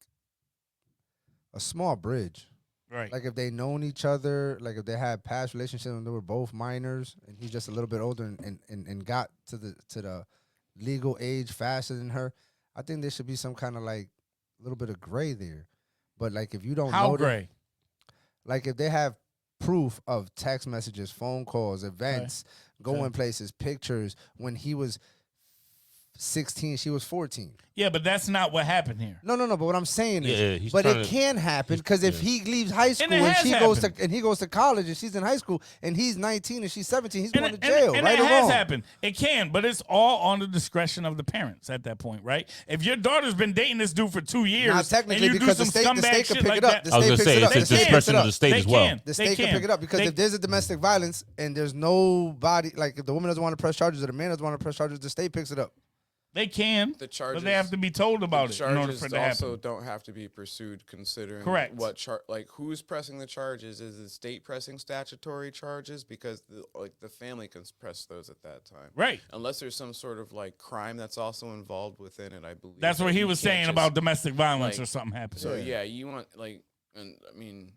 a small bridge. Right. Like if they known each other, like if they had past relationships and they were both minors, and he's just a little bit older and got to the legal age faster than her, I think there should be some kind of like little bit of gray there. But like if you don't How know them, gray? like if they have proof of text messages, phone calls, events, going places, pictures, when he was 16, she was 14. Yeah, but that's not what happened here. No. But what I'm saying is, Yeah, he's but it trying to- can happen because if he leaves high school it and has she goes happened. he goes to college and she's in high school and he's 19 and she's 17, he's going to And jail, and right it or has wrong. happened. It can, but it's all on the discretion of the parents at that point, right? If your daughter's been dating this dude for 2 years, Not technically, and you because do the some state scumbag can shit pick like it up. that, The I was state gonna picks say it up. it's The a state picks discretion it of up. the state They as well. can. The state can pick it up because if there's a domestic violence and there's nobody, like if the woman doesn't want to press charges or the man doesn't want to press charges, the state picks it up. They can, The charges, but they have to be told about it in order charges for it to also happen. don't have to be pursued considering Correct. what like who's pressing the charges. Is the state pressing statutory charges because the family can press those at that time, Right. unless there's some sort of like crime that's also involved within it. I believe That's that what he you was can't saying just- about domestic violence like, or something happening. So yeah, you want like, and I mean,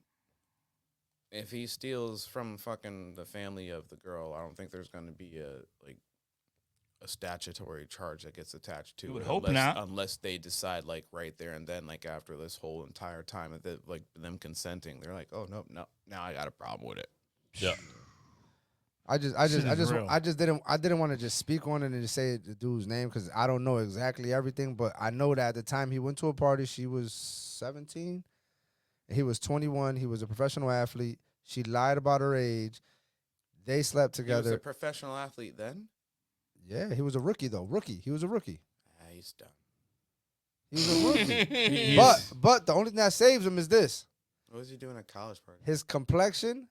if he steals from fucking the family of the girl, I don't think there's going to be a statutory charge that gets attached to You would it. hope unless, not. unless they decide like right there and then, like after this whole entire time of like them consenting, they're like, oh no, now I got a problem with it. Yeah. I Shit is real. didn't want to just speak on it and just say the dude's name because I don't know exactly everything, but I know that at the time he went to a party, she was 17, and he was 21. He was a professional athlete. She lied about her age. They slept He was together. a professional athlete then. Yeah, he was a rookie though. He was a rookie. He's done. He was a rookie. He but the only thing that saves him is this: What was he doing at college party? his complexion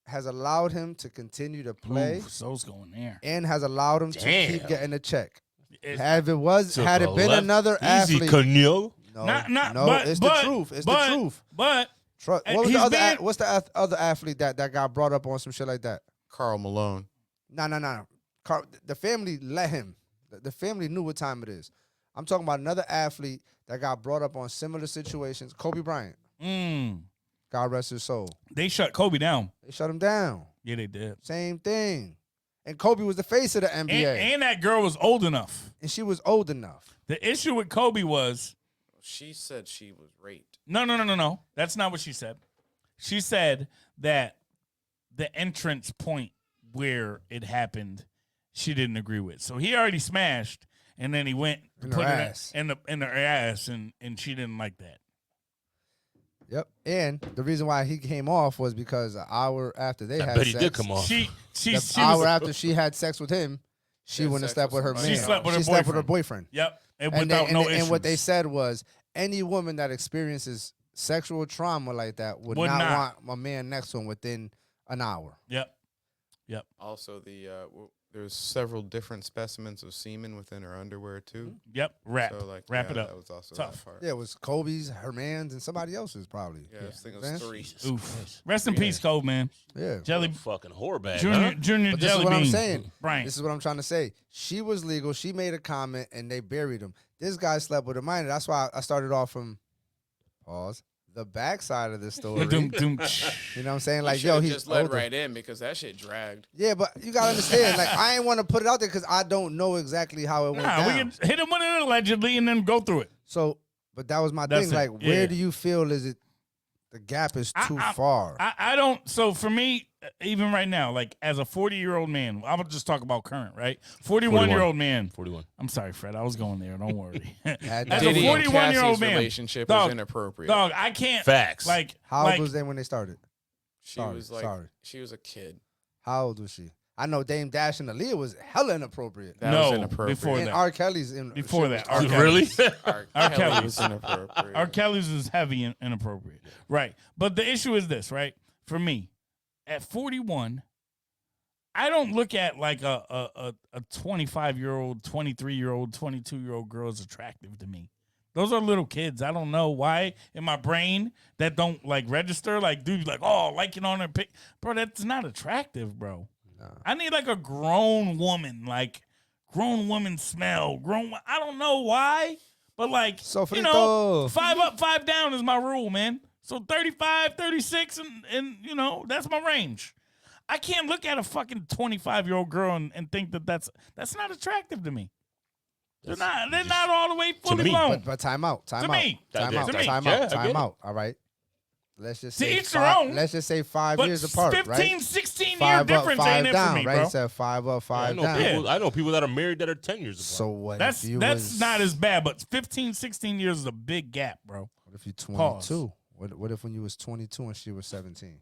has allowed him to continue to play Ooh, so's going there. and has allowed him to keep Damn. getting a check. It- Had it been Took another Easy, athlete, Canio. No, not. no, But, it's but, the truth. It's but, the truth. But What was he's the other? being- What's the other athlete that got brought up on some shit like that? Karl Malone. No. The family let him. The family knew what time it is. I'm talking about another athlete that got brought up on similar situations. Kobe Bryant. God rest his soul. They shut Kobe down. They shut him down. Yeah, they did. Same thing. And Kobe was the face of the NBA. And that girl was old enough. And she was old enough. The issue with Kobe was She said she was raped. no. That's not what she said. She said that the entrance point where it happened, she didn't agree with. So he already smashed, and then he went to In put her it ass. in her ass, and she didn't like that. Yep. And the reason why he came off was because an hour after they I had bet he sex, did come off. She the hour was, after she had sex with him, she Had wouldn't have sex slept with with her somebody man. She slept with her She slept with her boyfriend. boyfriend. Yep, and And, without no issues. and what they said was any woman that experiences sexual trauma like that would Would not not. want a man next to him within an hour. Yep. Also, there's several different specimens of semen within her underwear too. Yep. Wrap. So like, Wrap yeah, it up. That was also Tough. that part. Yeah, it was Kobe's, her man's, and somebody else's probably. Yeah, I was thinking Man. it was 3. Oof. Rest in peace, Kobe, man. Yeah. Jelly Fucking whore bag. Junior But this Jelly is what I'm Bean. saying. Right. This is what I'm trying to say. She was legal. She made a comment, and they buried him. This guy slept with a minor. That's why I started off from the backside of this story. Doom, doom. You know what I'm saying? Like, Like, yo, he's just led older. right in because that shit dragged. Yeah, but you gotta understand. Like, I ain't want to put it out there because I don't know exactly how it went Nah, down. we can hit him with it allegedly and then go through it. So, but that was my That's thing. it. Like, Yeah. where do you feel is it? The gap is too far. I don't. So for me, even right now, like as a 40-year-old man, I'm gonna just talk about current, right? 41-year-old man. 41. I'm sorry, Fred. I was going there. Don't worry. Had As a Diddy and 41-year-old Cassie's man, relationship dog, was inappropriate. dog, I can't. Facts. Like, How like, old was they when they started? she sorry, was like, sorry. she was a kid. How old was she? I know Dame Dash and Aaliyah was hella inappropriate. That No, was inappropriate. before And that. R. Kelly's in Before shit that, was R. R. Really? R. R. Kelly Kelly. was inappropriate. R. Kelly's is heavy and inappropriate. Right. But the issue is this, right? For me, at 41, I don't look at like a 25-year-old, 23-year-old, 22-year-old girl as attractive to me. Those are little kids. I don't know why in my brain that don't like register. Like, dude, like, oh, liking on her pic. Bro, that's not attractive, bro. I need like a grown woman, like grown woman smell. I don't know why, but like, So you know, Frito. 5 up, 5 down is my rule, man. So 35, 36, and you know, that's my range. I can't look at a fucking 25-year-old girl and think that that's not attractive to me. They're not all the way fully me. blown. But time out. To me. Time out. To me. Time Yeah, I out. get Time it. out. All right. Let's just To say each their own. Let's just say 5 But years apart, 15, right? 16-year 5 up, difference 5 ain't it down, for me, right? bro. He said 5 up, 5 down. I know people that are married that are 10 years apart. So what? That's if you that's was, not as bad, but 15, 16 years is a big gap, bro. What if you Pause. 22? What if when you was 22 and she was 17?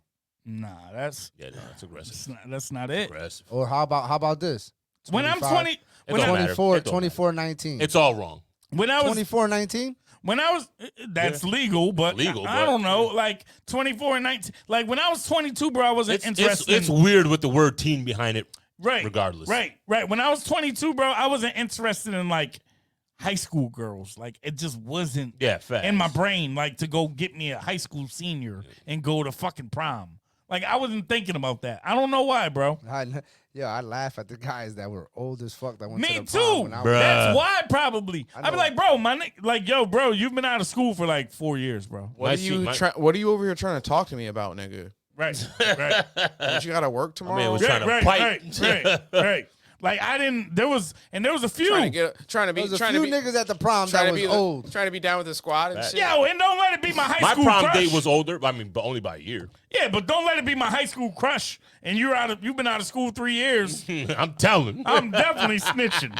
Nah, that's yeah, no, it's aggressive. that's not it. Aggressive. Or how about this? When I'm 25, 20, It when don't I, matter. 24, It don't 24, 19. It's all wrong. when I was 24, 19? when I was that's legal, but Legal, I but- don't know, like 24 and 19. Like when I was 22, bro, I wasn't interested. It's weird with the word teen behind it. Right. regardless. Right. When I was 22, bro, I wasn't interested in like high school girls. Like it just wasn't Yeah, facts. in my brain, like to go get me a high school senior and go to fucking prom. Like I wasn't thinking about that. I don't know why, bro. I laugh at the guys that were old as fuck that went to Me the prom too. when I Bruh. was That's why probably. I I'd be know. like, bro, like, yo, bro, you've been out of school for like 4 years, bro. What are you over here trying to talk to me about, nigga? Right. Right. Don't you gotta work tomorrow? man was right, trying to right, pipe. right. Like I didn't. There was a few. trying to be There was a trying few to be niggas at the prom trying that to was be old. trying to be down with the squad and shit. Yo, and don't let it be my high My school prom crush. date was older. I mean, but only by a year. Yeah, but don't let it be my high school crush. And you've been out of school 3 years. I'm telling. I'm definitely snitching.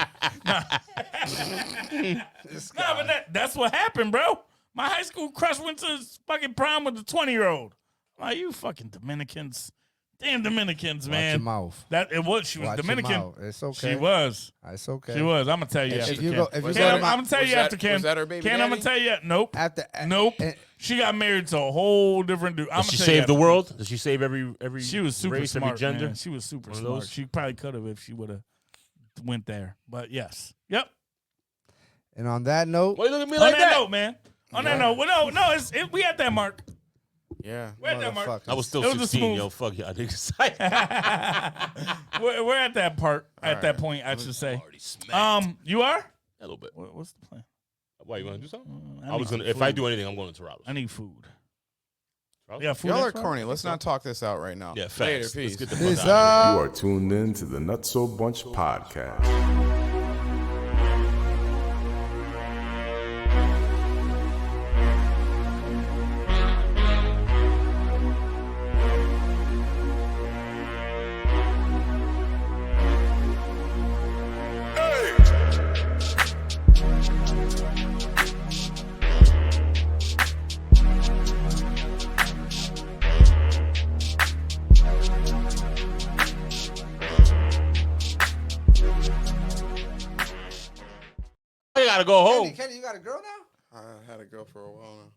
Nah, but that's what happened, bro. My high school crush went to his fucking prom with the 20-year-old. Like, you fucking Dominicans. Damn Dominicans, Watch man. your mouth. She was Watch your Dominican. mouth. It's okay. She was. It's okay. She was. I'm gonna tell you If after you Ken. go- if you Ken, go to I'm my- gonna tell Was you that- after Ken. was that her baby Ken, I'm daddy? gonna tell you. Nope. Nope. and- She got married to a whole different dude. I'm Does she gonna tell you save the after. world? Does she save every She was super race, smart, every gender? man. She was super One of smart. those? She probably could have if she would have went there. But yes. Yep. And on that note, Why you look at me On like that that? note, man. Oh no. Well, no. We at that mark. Yeah. We're at that mark. Motherfuckers. I was still It was a 16, smooth- yo. Fuck y'all niggas. We're at that part. At that right. point, I should say. Already smacked. You are? A little bit. What's the plan? Why, you want to do something? I I was need gonna. If food. I do anything, I'm going to Toronto. I need food. Toronto? Yeah, food. Y'all are next month? corny. Let's not talk this out right now. Yeah, facts. Later, Let's peace. get the Peace fuck out of You are tuned in to the Nutso Bunch Podcast. I gotta go home. Kenny, you got a girl now? I had a girl for a while now.